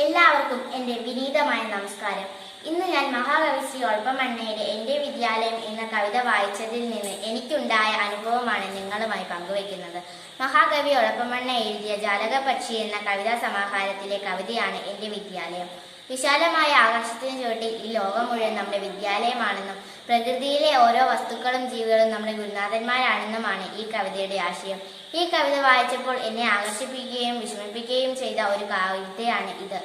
എല്ലാവർക്കും എൻ്റെ വിനീതമായ നമസ്കാരം. ഇന്ന് ഞാൻ മഹാകവി ശ്രീ ഒളപ്പമണ്ണയുടെ എൻ്റെ വിദ്യാലയം എന്ന കവിത വായിച്ചതിൽ നിന്ന് എനിക്കുണ്ടായ അനുഭവമാണ് നിങ്ങളുമായി പങ്കുവയ്ക്കുന്നത്. മഹാകവി ഒളപ്പമണ്ണ എഴുതിയ ജാലകപക്ഷി എന്ന കവിതാ സമാഹാരത്തിലെ കവിതയാണ് എൻ്റെ വിദ്യാലയം. വിശാലമായ ആകാശത്തിന് ചുവട്ടിൽ ഈ ലോകം മുഴുവൻ നമ്മുടെ വിദ്യാലയമാണെന്നും പ്രകൃതിയിലെ ഓരോ വസ്തുക്കളും ജീവികളും നമ്മുടെ ഗുരുനാഥന്മാരാണെന്നുമാണ് ഈ കവിതയുടെ ആശയം. ഈ കവിത വായിച്ചപ്പോൾ എന്നെ ആകർഷിപ്പിക്കുകയും വിഷമിപ്പിക്കുകയും ചെയ്ത ഒരു കവിതയാണ് ഇത്.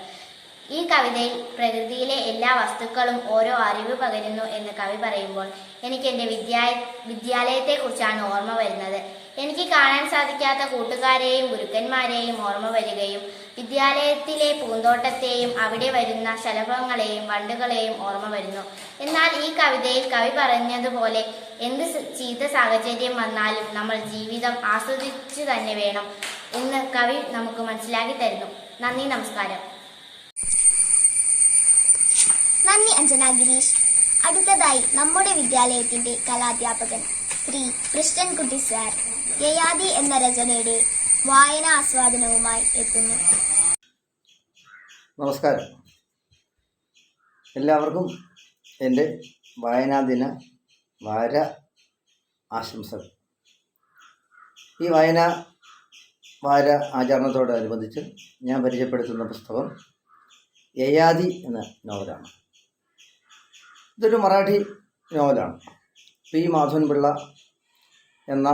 ഈ കവിതയിൽ പ്രകൃതിയിലെ എല്ലാ വസ്തുക്കളും ഓരോ അറിവ് പകരുന്നു എന്ന് കവി പറയുമ്പോൾ എനിക്ക് എൻ്റെ വിദ്യാലയത്തെക്കുറിച്ചാണ് ഓർമ്മ വരുന്നത്. എനിക്ക് കാണാൻ സാധിക്കാത്ത കൂട്ടുകാരെയും ഗുരുക്കന്മാരെയും ഓർമ്മ വരികയും വിദ്യാലയത്തിലെ പൂന്തോട്ടത്തെയും അവിടെ വരുന്ന ശലഭങ്ങളെയും വണ്ടുകളെയും ഓർമ്മ വരുന്നു. എന്നാൽ ഈ കവിതയിൽ കവി പറഞ്ഞതുപോലെ എന്ത് ചീത്ത സാഹചര്യം വന്നാലും നമ്മൾ ജീവിതം ആസ്വദിച്ചു തന്നെ വേണം എന്ന് കവി നമുക്ക് മനസ്സിലാക്കി തരുന്നു. നന്ദി, നമസ്കാരം. നന്ദി അഞ്ജന ഗിരീഷ്. അടുത്തതായി നമ്മുടെ വിദ്യാലയത്തിന്റെ കലാധ്യാപകൻ ശ്രീ കൃഷ്ണൻകുട്ടി സാർ യയാതി എന്ന രചനയുടെ വായന ആസ്വാദനവുമായി എത്തുന്നു. നമസ്കാരം. എല്ലാവർക്കും എൻ്റെ വായനാ ദിന വാര ആശംസകൾ. ഈ വായനാ വാര ആചരണത്തോടനുബന്ധിച്ച് ഞാൻ പരിചയപ്പെടുത്തുന്ന പുസ്തകം യയാതി എന്ന നോവലാണ്. ഇതൊരു മറാഠി നോവലാണ്. പി മാധവൻപിള്ള എന്ന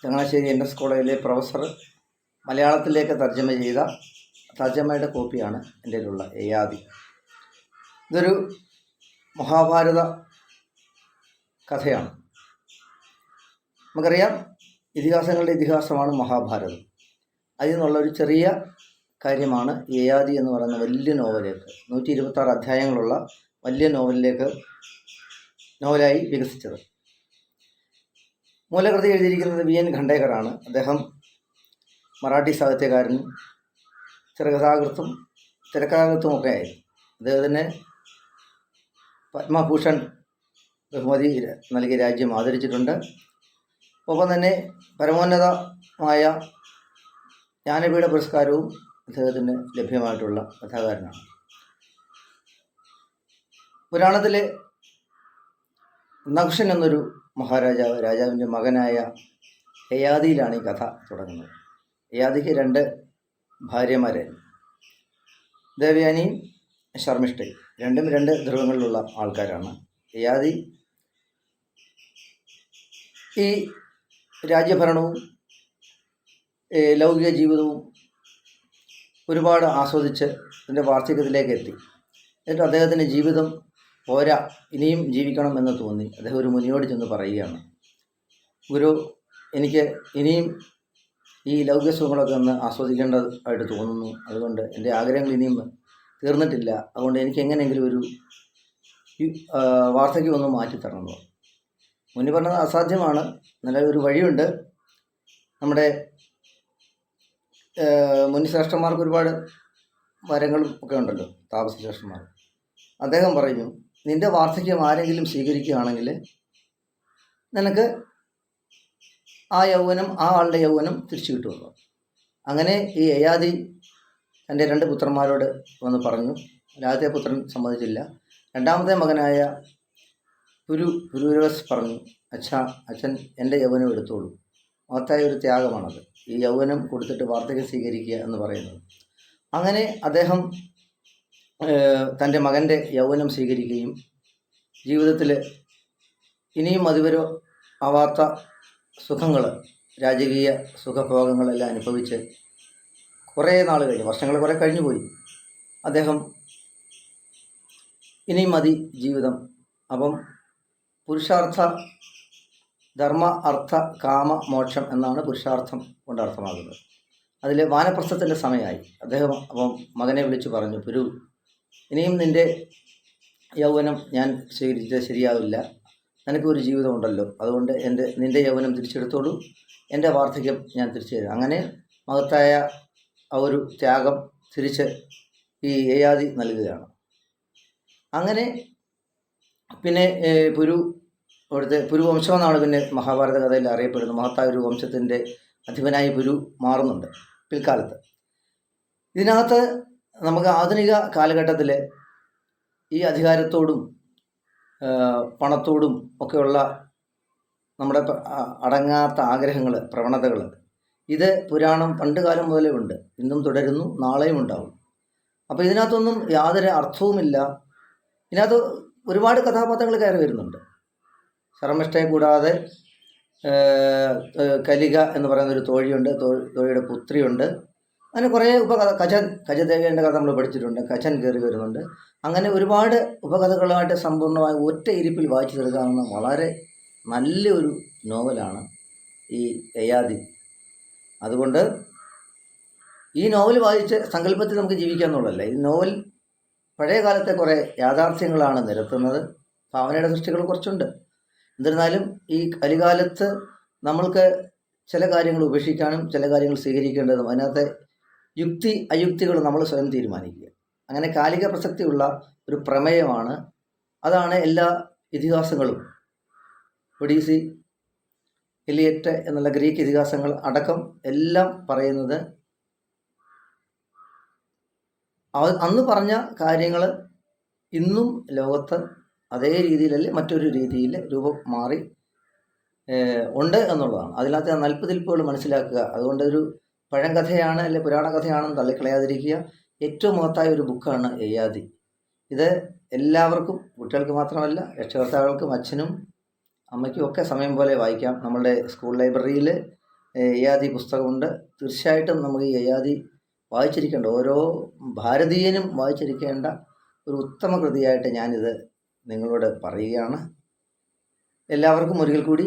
ചങ്ങനാശ്ശേരി NS കോളേജിലെ പ്രൊഫസർ മലയാളത്തിലേക്ക് തർജ്ജമയുടെ കോപ്പിയാണ് എൻ്റെ കയ്യിലുള്ള യയാതി. ഇതൊരു മഹാഭാരത കഥയാണ്. നമുക്കറിയാം, ഇതിഹാസങ്ങളുടെ ഇതിഹാസമാണ് മഹാഭാരതം. അതിൽ നിന്നുള്ളൊരു ചെറിയ കാര്യമാണ് യയാതി എന്ന് പറയുന്ന വലിയ നോവലിലേക്ക് 126 അധ്യായങ്ങളുള്ള വലിയ നോവലായി വികസിച്ചത്. മൂലകൃതി എഴുതിയിരിക്കുന്നത് വി എൻ ഖണ്ഡേക്കറാണ്. അദ്ദേഹം മറാഠി സാഹിത്യകാരനും തിരക്കഥാകൃത്തും ഒക്കെ ആയിരുന്നു. അദ്ദേഹത്തിന് പത്മഭൂഷൺ ബഹുമതി നൽകി രാജ്യം ആദരിച്ചിട്ടുണ്ട്. ഒപ്പം തന്നെ പരമോന്നതമായ ജ്ഞാനപീഠ പുരസ്കാരവും അദ്ദേഹത്തിന് ലഭ്യമായിട്ടുള്ള കഥാകാരനാണ്. പുരാണത്തിലെ നഹുഷൻ എന്നൊരു രാജാവിൻ്റെ മകനായ യയാതിയിലാണ് ഈ കഥ തുടങ്ങുന്നത്. യയാതിക്ക് 2 ഭാര്യമാരായിരുന്നു, ദേവയാനിയും ശർമ്മിഷ്ഠയും. രണ്ടും 2 ധ്രുവങ്ങളിലുള്ള ആൾക്കാരാണ്. യയാതി ഈ രാജ്യഭരണവും ലൗകിക ജീവിതവും ഒരുപാട് ആസ്വദിച്ച് അതിൻ്റെ വാർദ്ധക്യത്തിലേക്ക് എത്തി. എന്നിട്ട് അദ്ദേഹത്തിൻ്റെ ജീവിതം പോരാ, ഇനിയും ജീവിക്കണം എന്ന് തോന്നി. അദ്ദേഹം ഒരു മുനിയോട് ചെന്ന് പറയുകയാണ്, ഗുരു, എനിക്ക് ഇനിയും ഈ ലൗകിക സുഖങ്ങളൊക്കെ ഒന്ന് ആസ്വദിക്കേണ്ടതായിട്ട് തോന്നുന്നു. അതുകൊണ്ട് എൻ്റെ ആഗ്രഹങ്ങൾ ഇനിയും തീർന്നിട്ടില്ല. അതുകൊണ്ട് എനിക്ക് എങ്ങനെയെങ്കിലും ഒരു വാർദ്ധക്യം ഒന്ന് മാറ്റിത്തരണം. മുനി പറഞ്ഞത് അസാധ്യമാണ്, നല്ല ഒരു വഴിയുണ്ട്. നമ്മുടെ മുനിശ്രേഷ്ഠന്മാർക്ക് ഒരുപാട് വരങ്ങളും ഒക്കെ ഉണ്ടല്ലോ, താപസശ്രേഷ്ഠന്മാർ. അദ്ദേഹം പറഞ്ഞു, നിൻ്റെ വാർദ്ധക്യം ആരെങ്കിലും സ്വീകരിക്കുകയാണെങ്കിൽ നിനക്ക് ആ ആളുടെ യൗവനം തിരിച്ചു കിട്ടുമെന്ന്. അങ്ങനെ ഈ യയാതി തൻ്റെ 2 പുത്രന്മാരോട് വന്ന് പറഞ്ഞു. ആദ്യത്തെ പുത്രൻ സമ്മതിച്ചില്ല. 2ാമത്തെ മകനായ പുരൂരവസ് പറഞ്ഞു, അച്ഛൻ എൻ്റെ യൗവനം എടുത്തോളൂ. മഹത്തായ ഒരു ത്യാഗമാണത്, ഈ യൗവനം കൊടുത്തിട്ട് വാർദ്ധക്യം സ്വീകരിക്കുക എന്ന് പറയുന്നത്. അങ്ങനെ അദ്ദേഹം തൻ്റെ മകൻ്റെ യൗവനം സ്വീകരിക്കുകയും ജീവിതത്തിൽ ഇനിയും അതുവരെ ആവാത്ത സുഖങ്ങൾ, രാജകീയ സുഖഭോഗങ്ങളെല്ലാം അനുഭവിച്ച് കുറേ നാൾ കഴിഞ്ഞ്, വർഷങ്ങൾ കുറേ കഴിഞ്ഞു പോയി. അദ്ദേഹം ഇനിയും മതി ജീവിതം. അപ്പം പുരുഷാർത്ഥ ധർമ്മ അർത്ഥ കാമ മോക്ഷം എന്നാണ് പുരുഷാർത്ഥം കൊണ്ട് അർത്ഥമാകുന്നത്. അതിൽ വാനപ്രസ്ഥത്തിൻ്റെ സമയമായി. അദ്ദേഹം അപ്പം മകനെ വിളിച്ചു പറഞ്ഞു, പുരു, ഇനിയും നിൻ്റെ യൗവനം ഞാൻ സ്വീകരിച്ചത് ശരിയാവില്ല. നിനക്കൊരു ജീവിതമുണ്ടല്ലോ, അതുകൊണ്ട് നിൻ്റെ യൗവനം തിരിച്ചെടുത്തോളൂ, എൻ്റെ വാർദ്ധക്യം ഞാൻ തിരിച്ചു തരാം. അങ്ങനെ മഹത്തായ ആ ഒരു ത്യാഗം തിരിച്ച് ഈ യയാതി നൽകുകയാണ്. അങ്ങനെ പിന്നെ പുരുവംശം എന്നാണ് പിന്നെ മഹാഭാരത കഥയിൽ അറിയപ്പെടുന്നത്. മഹത്തായ ഒരു വംശത്തിൻ്റെ അധിപനായി പുരു മാറുന്നുണ്ട് പിൽക്കാലത്ത്. ഇതിനകത്ത് നമുക്ക് ആധുനിക കാലഘട്ടത്തിൽ ഈ അധികാരത്തോടും പണത്തോടും ഒക്കെയുള്ള നമ്മുടെ അടങ്ങാത്ത ആഗ്രഹങ്ങൾ, പ്രവണതകൾ, ഇത് പുരാണം പണ്ട് കാലം മുതലേ ഉണ്ട്, ഇന്നും തുടരുന്നു, നാളെയും ഉണ്ടാവും. അപ്പോൾ ഇതിനകത്തൊന്നും യാതൊരു അർത്ഥവുമില്ല. ഇതിനകത്ത് ഒരുപാട് കഥാപാത്രങ്ങൾ കയറി വരുന്നുണ്ട്. ശർമ്മിഷ്ഠയെ കൂടാതെ കലിക എന്ന് പറയുന്ന ഒരു തോഴിയുണ്ട്, തോഴിയുടെ പുത്രിയുണ്ട്. അങ്ങനെ കുറേ കജദേവേൻ്റെ കഥ നമ്മൾ പഠിച്ചിട്ടുണ്ട്. കച്ചൻ കയറി വരുന്നുണ്ട്. അങ്ങനെ ഒരുപാട് ഉപകഥകളായിട്ട് സമ്പൂർണ്ണമായി ഒറ്റ ഇരിപ്പിൽ വായിച്ചു തീർക്കാവുന്ന വളരെ നല്ലൊരു നോവലാണ് ഈ യയാതി. അതുകൊണ്ട് ഈ നോവൽ വായിച്ച് സങ്കല്പത്തിൽ നമുക്ക് ജീവിക്കാമെന്നുള്ളതല്ല. ഈ നോവൽ പഴയ കാലത്തെ കുറേ യാഥാർത്ഥ്യങ്ങളാണ് നിരത്തുന്നത്. ഭാവനയുടെ സൃഷ്ടികൾ കുറച്ചുണ്ട്. എന്നിരുന്നാലും ഈ കലികാലത്ത് നമ്മൾക്ക് ചില കാര്യങ്ങൾ ഉപേക്ഷിക്കാനും ചില കാര്യങ്ങൾ സ്വീകരിക്കേണ്ടതും അതിനകത്തെ യുക്തി അയുക്തികൾ നമ്മൾ സ്വയം തീരുമാനിക്കുക. അങ്ങനെ കാലിക പ്രസക്തിയുള്ള ഒരു പ്രമേയമാണ്. അതാണ് എല്ലാ ഇതിഹാസങ്ങളും. ഒഡീസി, ഇലിയറ്റ് എന്നുള്ള ഗ്രീക്ക് ഇതിഹാസങ്ങൾ അടക്കം എല്ലാം പറയുന്നത് അന്ന് പറഞ്ഞ കാര്യങ്ങൾ ഇന്നും ലോകത്ത് അതേ രീതിയിലല്ലേ മറ്റൊരു രീതിയിൽ രൂപം മാറി ഉണ്ട് എന്നുള്ളതാണ്. അതിനകത്ത് നൽപ്പതിൽപ്പുകൾ മനസ്സിലാക്കുക. അതുകൊണ്ടൊരു പഴങ്കഥയാണ് അല്ലെ പുരാണ കഥയാണെന്ന് തള്ളിക്കളയാതിരിക്കുക. ഏറ്റവും മഹത്തായ ഒരു ബുക്കാണ് യയാതി. ഇത് എല്ലാവർക്കും, കുട്ടികൾക്ക് മാത്രമല്ല, രക്ഷകർത്താക്കൾക്കും അച്ഛനും അമ്മയ്ക്കും ഒക്കെ സമയം പോലെ വായിക്കാം. നമ്മളുടെ സ്കൂൾ ലൈബ്രറിയിൽ യയാതി പുസ്തകമുണ്ട്. തീർച്ചയായിട്ടും നമുക്ക് ഈ യയാതി വായിച്ചിരിക്കേണ്ട, ഓരോ ഭാരതീയനും വായിച്ചിരിക്കേണ്ട ഒരു ഉത്തമ കൃതിയായിട്ട് ഞാനിത് നിങ്ങളോട് പറയുകയാണ്. എല്ലാവർക്കും ഒരിക്കൽ കൂടി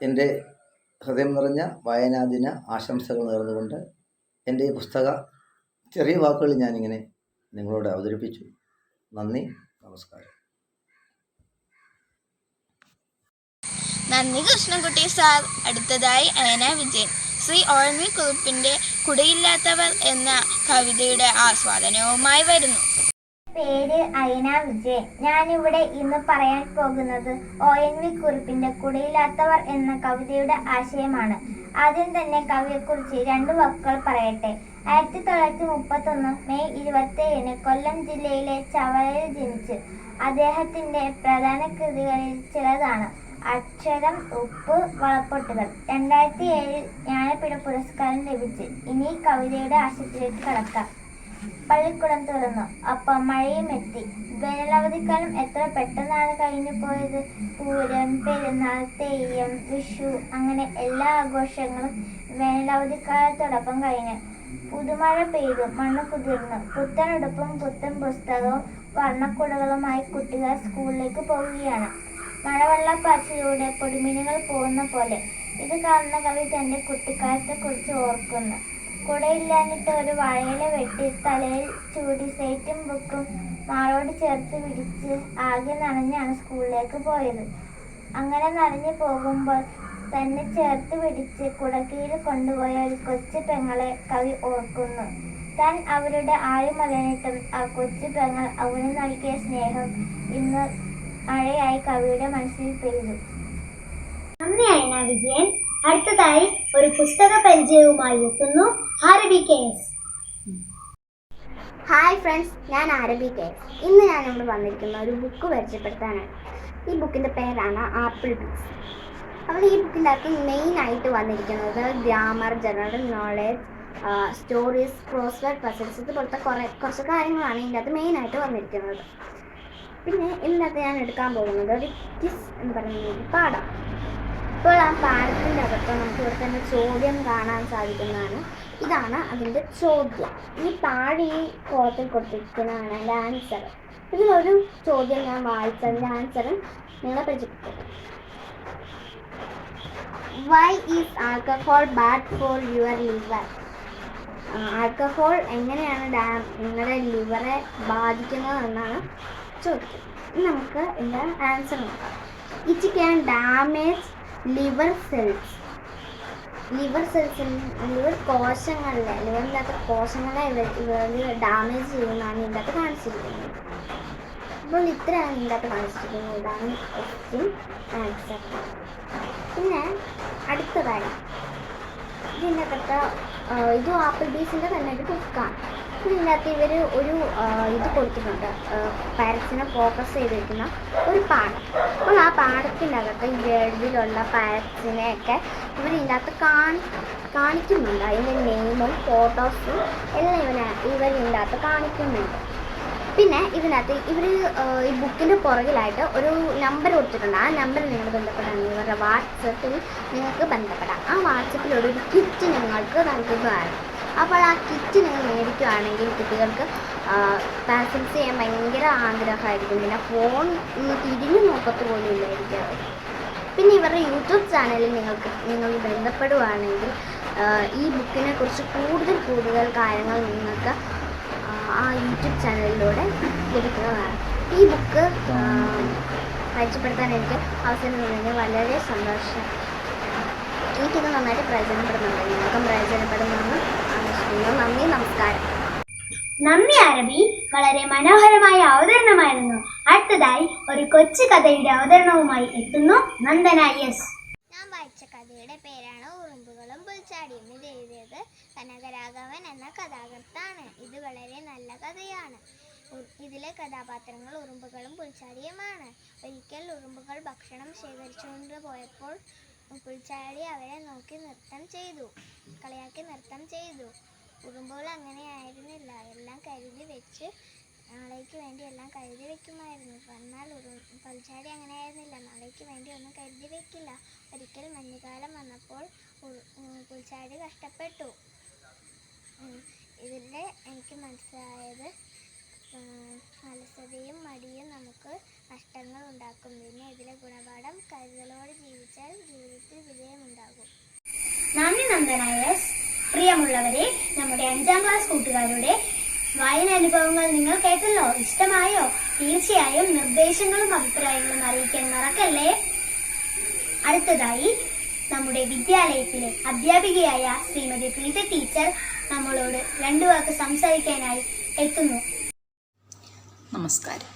എൻ്റെ ഹൃദയം നിറഞ്ഞ വായനാദിന ആശംസകൾ നേർന്നുകൊണ്ട് എൻ്റെ ഈ പുസ്തക ചെറിയ വാക്കുകൾ ഞാനിങ്ങനെ നിങ്ങളോട് അവതരിപ്പിച്ചു. നന്ദി, നമസ്കാരം. നന്ദി കൃഷ്ണൻകുട്ടി സാർ. അടുത്തതായി അയന വിജയൻ. ശ്രീ ONV കുറുപ്പിന്റെ കുടയില്ലാത്തവർ എന്ന കവിതയുടെ ആസ്വാദനവുമായി വരുന്നു. പേര് അയന വിജയൻ. ഞാനിവിടെ ഇന്ന് പറയാൻ പോകുന്നത് ONV കുറുപ്പിന്റെ കുടയില്ലാത്തവർ എന്ന കവിതയുടെ ആശയമാണ്. ആദ്യം തന്നെ കവിയെക്കുറിച്ച് 2 വാക്കുകൾ പറയട്ടെ. 1931 മെയ് 27 കൊല്ലം ജില്ലയിലെ ചവറയിൽ ജനിച്ച്. അദ്ദേഹത്തിന്റെ പ്രധാന കൃതികളിൽ ചിലതാണ് അക്ഷരം, ഉപ്പ്, വളപ്പൊട്ടുകൾ. 2007 ജ്ഞാനപീഠ പുരസ്കാരം ലഭിച്ചു. ഇനി കവിതയുടെ ആശയത്തിലേക്ക് കടക്കാം. പള്ളിക്കുടം തുറന്നു, അപ്പം മഴയും എത്തി. വേനലവധിക്കാലം എത്ര പെട്ടെന്നാണ് കഴിഞ്ഞു പോയത്. പൂരം, പെരുന്നാൾ, തെയ്യം, വിഷു അങ്ങനെ എല്ലാ ആഘോഷങ്ങളും വേനലവധിക്കാലത്തോടൊപ്പം കഴിഞ്ഞു. പുതുമഴ പെയ്തു, മണ്ണ് കുതിർന്നു. പുത്തനുടുപ്പും പുത്തൻ പുസ്തകവും വർണ്ണക്കുടകളുമായി കുട്ടികൾ സ്കൂളിലേക്ക് പോവുകയാണ്. മഴവെള്ളപ്പാച്ചിലൂടെ പൊടിമീനുകൾ പോകുന്ന പോലെ. ഇത് കാണുന്ന കവി തന്റെ കുട്ടിക്കാലത്തെ കുറിച്ച് ഓർക്കുന്നു. കുടയില്ലാഞ്ഞിട്ട് ഒരു വാഴയില വെട്ടി തലയിൽ ചൂടി സൈറ്റും ബുക്കും മാറോട് ചേർത്ത് പിടിച്ച് ആകെ നനഞ്ഞാണ് സ്കൂളിലേക്ക് പോയത്. അങ്ങനെ നനഞ്ഞു പോകുമ്പോൾ തന്നെ ചേർത്ത് പിടിച്ച് കുടക്കീഴിൽ കൊണ്ടുപോയ ഒരു കൊച്ചു പെങ്ങളെ കവി ഓർക്കുന്നു. താൻ അവരുടെ ആയുമലനിട്ടും ആ കൊച്ചു പെങ്ങൾ അവന് നൽകിയ സ്നേഹം ഇന്ന് മഴയായി കവിയുടെ മനസ്സിൽ പെയ്തു. നന്ദി അയന വിജയൻ. അടുത്തതായി ഒരു പുസ്തക പരിചയവുമായി എത്തുന്നു ആരബി KS. ഹായ് ഫ്രണ്ട്സ്, ഞാൻ ആരബി KS. ഇന്ന് ഞാൻ ഇവിടെ വന്നിരിക്കുന്ന ഒരു ബുക്ക് പരിചയപ്പെടുത്താനാണ്. ഈ ബുക്കിൻ്റെ പേരാണ് ആപ്പിൾ ബീസ്. അപ്പോൾ ഈ ബുക്കിൻ്റെ അകത്ത് മെയിനായിട്ട് വന്നിരിക്കുന്നത് grammar, general knowledge, stories, crossword puzzles ഇതുപോലത്തെ കുറച്ച് കാര്യങ്ങളാണ് ഇതിൻ്റെ അകത്ത് മെയിനായിട്ട് വന്നിരിക്കുന്നത്. പിന്നെ ഇതിനകത്ത് ഞാൻ എടുക്കാൻ പോകുന്നത് ഒരു കിസ് എന്ന് പറയുന്ന ഒരു പാഠം. ഇപ്പോൾ ആ പാഠത്തിൻ്റെ അകത്ത് നമുക്ക് ഇവിടെ തന്നെ ചോദ്യം കാണാൻ സാധിക്കുന്നതാണ്. ഇതാണ് അതിൻ്റെ ചോദ്യം. ഈ താഴെ ഈ കോളത്തിൽ കൊടുത്തിരിക്കുന്നതാണ് അതിൻ്റെ ആൻസർ. ഇതിലൊരു ചോദ്യം ഞാൻ വായിച്ചതിൻ്റെ ആൻസറും നിങ്ങളെ പരിചയപ്പെട്ടു. Why is alcohol bad for your liver? Alcohol എങ്ങനെയാണ് നിങ്ങളുടെ ലിവറെ ബാധിക്കുന്നതെന്നാണ് ചോദിക്കും. നമുക്ക് ഇതിൻ്റെ ആൻസർ നോക്കാം. It can damage liver cells. Liver കോശങ്ങളിലെ ലിവറിനകത്ത് കോശങ്ങളെ ഇവർ ഡാമേജ് ചെയ്യുന്നതാണ് ഇതിൻ്റെ അകത്ത് കാണിച്ചിരിക്കുന്നത്. അപ്പോൾ ഇത്രയാണ് ഇതിൻ്റെ അകത്ത് കാണിച്ചിരിക്കുന്നത്. ഇതാണ് ക്വസ്റ്റ്യൻ ആൻസർ. പിന്നെ അടുത്തതായി ഇതിൻ്റെ അകത്ത് ഇതും ആപ്പിൾ ബീസിൻ്റെ തന്നെ ഒരു ബുക്കാണ്. ഇതിൻ്റെ അകത്ത് ഇവർ ഒരു ഇത് കൊടുത്തിട്ടുണ്ട്, പാരറ്റ്സിനെ ഫോക്കസ് ചെയ്തിരിക്കുന്ന ഒരു പാഠം. അപ്പോൾ ആ പാഠത്തിൻ്റെ അകത്ത് ഈ വേൾഡിലുള്ള പാരറ്റ്സിനെയൊക്കെ ഇവർ ഇതിൻ്റെ അകത്ത് കാണിക്കുന്നുണ്ട്. അതിൻ്റെ നെയിമും ഫോട്ടോസും എല്ലാം ഇവർ ഇതിൻ്റെ അകത്ത് കാണിക്കുന്നുണ്ട്. പിന്നെ ഇതിനകത്ത് ഇവർ ഈ ബുക്കിൻ്റെ പുറകിലായിട്ട് ഒരു നമ്പർ കൊടുത്തിട്ടുണ്ട്. ആ നമ്പറിൽ നിങ്ങൾ ബന്ധപ്പെടാൻ ഇവരുടെ വാട്സപ്പിൽ നിങ്ങൾക്ക് ബന്ധപ്പെടാം. ആ വാട്സപ്പിൽ ഒരു കിറ്റ് നിങ്ങൾക്ക് നൽകുന്നതാണ്. അപ്പോൾ ആ കിറ്റ് നിങ്ങൾ മേടിക്കുകയാണെങ്കിൽ കുട്ടികൾക്ക് പാസിൽസ് ചെയ്യാൻ ഭയങ്കര ആഗ്രഹമായിരിക്കും. പിന്നെ ഫോൺ തിരിഞ്ഞു നോക്കത്ത് പോലും ഇല്ലായിരിക്കും. പിന്നെ ഇവരുടെ യൂട്യൂബ് ചാനലിൽ നിങ്ങൾ ബന്ധപ്പെടുകയാണെങ്കിൽ ഈ ബുക്കിനെ കുറിച്ച് കൂടുതൽ കാര്യങ്ങൾ നിങ്ങൾക്ക് ആ യൂട്യൂബ് ചാനലിലൂടെ ലഭിക്കുന്നതാണ്. ഈ ബുക്ക് പരിചയപ്പെടുത്താൻ എനിക്ക് അവസരം തന്നതിന് വളരെ സന്തോഷം. എനിക്കിത് നന്നായിട്ട് പ്രയോജനപ്പെടുന്നുണ്ട്. നിങ്ങൾക്കും പ്രയോജനപ്പെടുമെന്ന് ആവശ്യപ്പെടുന്നു. നന്ദി, നമസ്കാരം. നന്ദി ആരബി. വളരെ മനോഹരമായ അവതരണമായിരുന്നു. അടുത്തതായി ഒരു കൊച്ചു കഥയുടെ അവതരണവുമായി എത്തുന്നു നന്ദന S. ഞാൻ വായിച്ച കഥയുടെ പേരാണ് ഉറുമ്പുകളും പുൽച്ചാടിയും. ഇത് എഴുതിയത് കനകരാഘവൻ എന്ന കഥാകൃത്താണ്. ഇത് വളരെ നല്ല കഥയാണ്. ഇതിലെ കഥാപാത്രങ്ങൾ ഉറുമ്പുകളും പുൽച്ചാടിയുമാണ്. ഒരിക്കൽ ഉറുമ്പുകൾ ഭക്ഷണം ശേഖരിച്ചുകൊണ്ട് പോയപ്പോൾ പുൽച്ചാടി അവരെ നോക്കി കളിയാക്കി നൃത്തം ചെയ്തു. ഉറുമ്പുകൾ അങ്ങനെയായിരുന്നില്ല. എല്ലാം കരുതി വെച്ച് നാളേക്ക് വേണ്ടി എല്ലാം കരുതി വെക്കുമായിരുന്നു. എന്നാൽ പുൽച്ചാടി അങ്ങനെയായിരുന്നില്ല. നാളേക്ക് വേണ്ടി ഒന്നും കരുതി വെക്കില്ല. ഒരിക്കൽ മഞ്ഞുകാലം വന്നപ്പോൾ പുൽച്ചാടി കഷ്ടപ്പെട്ടു. ഇതിൽ എനിക്ക് മനസ്സിലായത് അലസതയും മടിയും നമുക്ക് നഷ്ടങ്ങൾ ഉണ്ടാക്കും. പിന്നെ ഇതിലെ ഗുണപാഠം കരുതലോടെ ജീവിച്ചാൽ ജീവിതത്തിൽ വിജയമുണ്ടാകും. നന്ദി നന്ദന S. പ്രിയമുള്ളവരെ, നമ്മുടെ 5ാം ക്ലാസ് കൂട്ടുകാരുടെ വായനാനുഭവങ്ങൾ നിങ്ങൾ കേട്ടല്ലോ. ഇഷ്ടമായോ? തീർച്ചയായും നിർദ്ദേശങ്ങളും അഭിപ്രായങ്ങളും അറിയിക്കാൻ മറക്കല്ലേ. അടുത്തതായി നമ്മുടെ വിദ്യാലയത്തിലെ അധ്യാപികയായ ശ്രീമതി പ്രീത ടീച്ചർ നമ്മളോട് 2 വാക്ക് സംസാരിക്കാനായി എത്തുന്നു. നമസ്കാരം.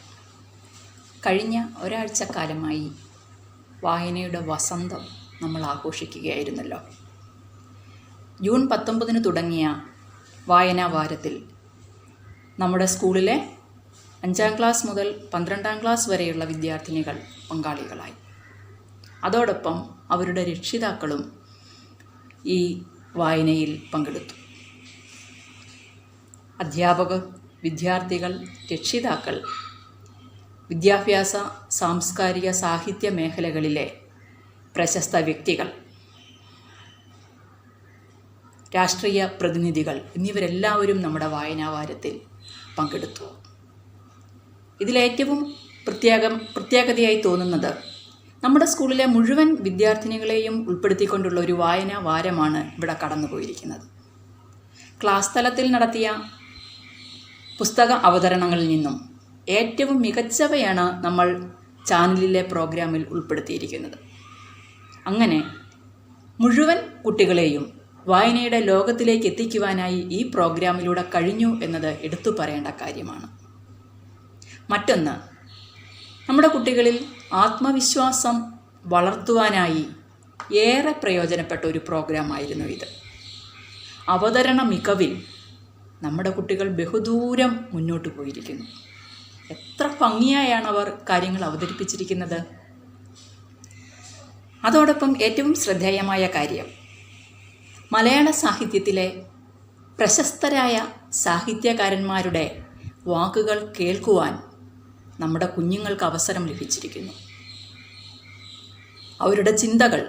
കഴിഞ്ഞ ഒരാഴ്ചക്കാലമായി വായനയുടെ വസന്തം നമ്മൾ ആഘോഷിക്കുകയായിരുന്നല്ലോ. ജൂൺ 19 തുടങ്ങിയ വായനാ വാരത്തിൽ നമ്മുടെ സ്കൂളിലെ 5ാം ക്ലാസ് മുതൽ 12ാം ക്ലാസ് വരെയുള്ള വിദ്യാർത്ഥിനികൾ പങ്കാളികളായി. അതോടൊപ്പം അവരുടെ രക്ഷിതാക്കളും ഈ വായനയിൽ പങ്കെടുത്തു. അധ്യാപകർ, വിദ്യാർത്ഥികൾ, രക്ഷിതാക്കൾ, വിദ്യാഭ്യാസ, സാംസ്കാരിക, സാഹിത്യ മേഖലകളിലെ പ്രശസ്ത വ്യക്തികൾ, രാഷ്ട്രീയ പ്രതിനിധികൾ എന്നിവരെല്ലാവരും നമ്മുടെ വാരത്തിൽ പങ്കെടുത്തു. ഇതിലേറ്റവും പ്രത്യേകതയായി തോന്നുന്നത് നമ്മുടെ സ്കൂളിലെ മുഴുവൻ വിദ്യാർത്ഥിനികളെയും ഉൾപ്പെടുത്തിക്കൊണ്ടുള്ള ഒരു വായനാ വാരമാണ് ഇവിടെ കടന്നുപോയിരിക്കുന്നത്. ക്ലാസ് തലത്തിൽ നടത്തിയ പുസ്തക അവതരണങ്ങളിൽ നിന്നും ഏറ്റവും മികച്ചവയാണ് നമ്മൾ ചാനലിലെ പ്രോഗ്രാമിൽ ഉൾപ്പെടുത്തിയിരിക്കുന്നത്. അങ്ങനെ മുഴുവൻ കുട്ടികളെയും വായനയുടെ ലോകത്തിലേക്ക് എത്തിക്കുവാനായി ഈ പ്രോഗ്രാമിലൂടെ കഴിഞ്ഞു എന്നത് എടുത്തു പറയേണ്ട കാര്യമാണ്. മറ്റൊന്ന്, നമ്മുടെ കുട്ടികളിൽ ആത്മവിശ്വാസം വളർത്തുവാനായി ഏറെ പ്രയോജനപ്പെട്ട ഒരു പ്രോഗ്രാമായിരുന്നു ഇത്. അവതരണ മികവിൽ നമ്മുടെ കുട്ടികൾ ബഹുദൂരം മുന്നോട്ട് പോയിരിക്കുന്നു. എത്ര ഭംഗിയായാണ് അവർ കാര്യങ്ങൾ അവതരിപ്പിച്ചിരിക്കുന്നത്. അതോടൊപ്പം ഏറ്റവും ശ്രദ്ധേയമായ കാര്യം, മലയാള സാഹിത്യത്തിലെ പ്രശസ്തരായ സാഹിത്യകാരന്മാരുടെ വാക്കുകൾ കേൾക്കുവാൻ നമ്മുടെ കുഞ്ഞുങ്ങൾക്ക് അവസരം ലഭിച്ചിരിക്കുന്നു. അവരുടെ ചിന്തകൾ,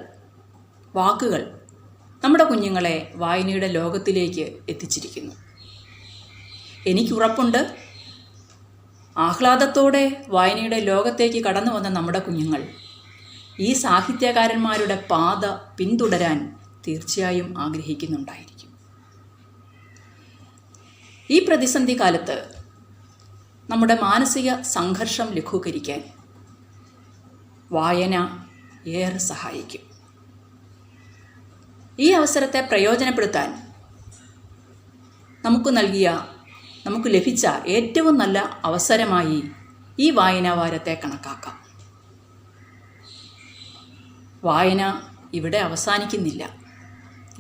വാക്കുകൾ നമ്മുടെ കുഞ്ഞുങ്ങളെ വായനയുടെ ലോകത്തിലേക്ക് എത്തിച്ചിരിക്കുന്നു. എനിക്കുറപ്പുണ്ട്, ആഹ്ലാദത്തോടെ വായനയുടെ ലോകത്തേക്ക് കടന്നു വന്ന നമ്മുടെ കുഞ്ഞുങ്ങൾ ഈ സാഹിത്യകാരന്മാരുടെ പാത പിന്തുടരാൻ തീർച്ചയായും ആഗ്രഹിക്കുന്നുണ്ടായിരിക്കും. ഈ പ്രതിസന്ധി കാലത്ത് നമ്മുടെ മാനസിക സംഘർഷം ലഘൂകരിക്കാൻ വായന ഏറെ സഹായിക്കും. ഈ അവസരത്തെ പ്രയോജനപ്പെടുത്താൻ നമുക്ക് ലഭിച്ച ഏറ്റവും നല്ല അവസരമായി ഈ വായനാവാരത്തെ കണക്കാക്കാം. വായന ഇവിടെ അവസാനിക്കുന്നില്ല.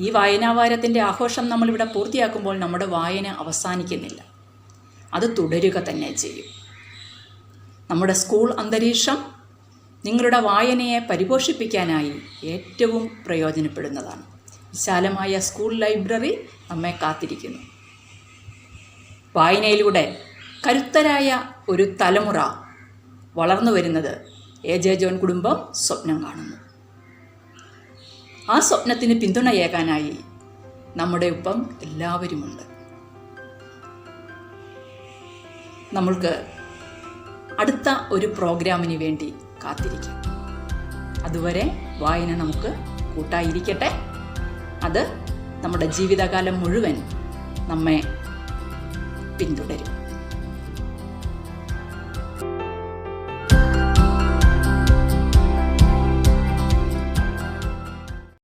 ഈ വായനാവാരത്തിൻ്റെ ആഘോഷം നമ്മളിവിടെ പൂർത്തിയാക്കുമ്പോൾ നമ്മുടെ വായന അവസാനിക്കുന്നില്ല, അത് തുടരുക തന്നെ ചെയ്യും. നമ്മുടെ സ്കൂൾ അന്തരീക്ഷം നിങ്ങളുടെ വായനയെ പരിപോഷിപ്പിക്കാനായി ഏറ്റവും പ്രയോജനപ്പെടുന്നതാണ്. വിശാലമായ സ്കൂൾ ലൈബ്രറി നമ്മെ കാത്തിരിക്കുന്നു. വായനയിലൂടെ കരുത്തരായ ഒരു തലമുറ വളർന്നു വരുന്നത് എ ജെ ജോൺ കുടുംബം സ്വപ്നം കാണുന്നു. ആ സ്വപ്നത്തിന് പിന്തുണയേകാനായി നമ്മുടെ ഒപ്പം എല്ലാവരുമുണ്ട്. നമ്മൾക്ക് അടുത്ത ഒരു പ്രോഗ്രാമിന് വേണ്ടി കാത്തിരിക്കാം. അതുവരെ വായന നമുക്ക് കൂട്ടായിരിക്കട്ടെ. അത് നമ്മുടെ ജീവിതകാലം മുഴുവൻ നമ്മെ പിന്തുടരും.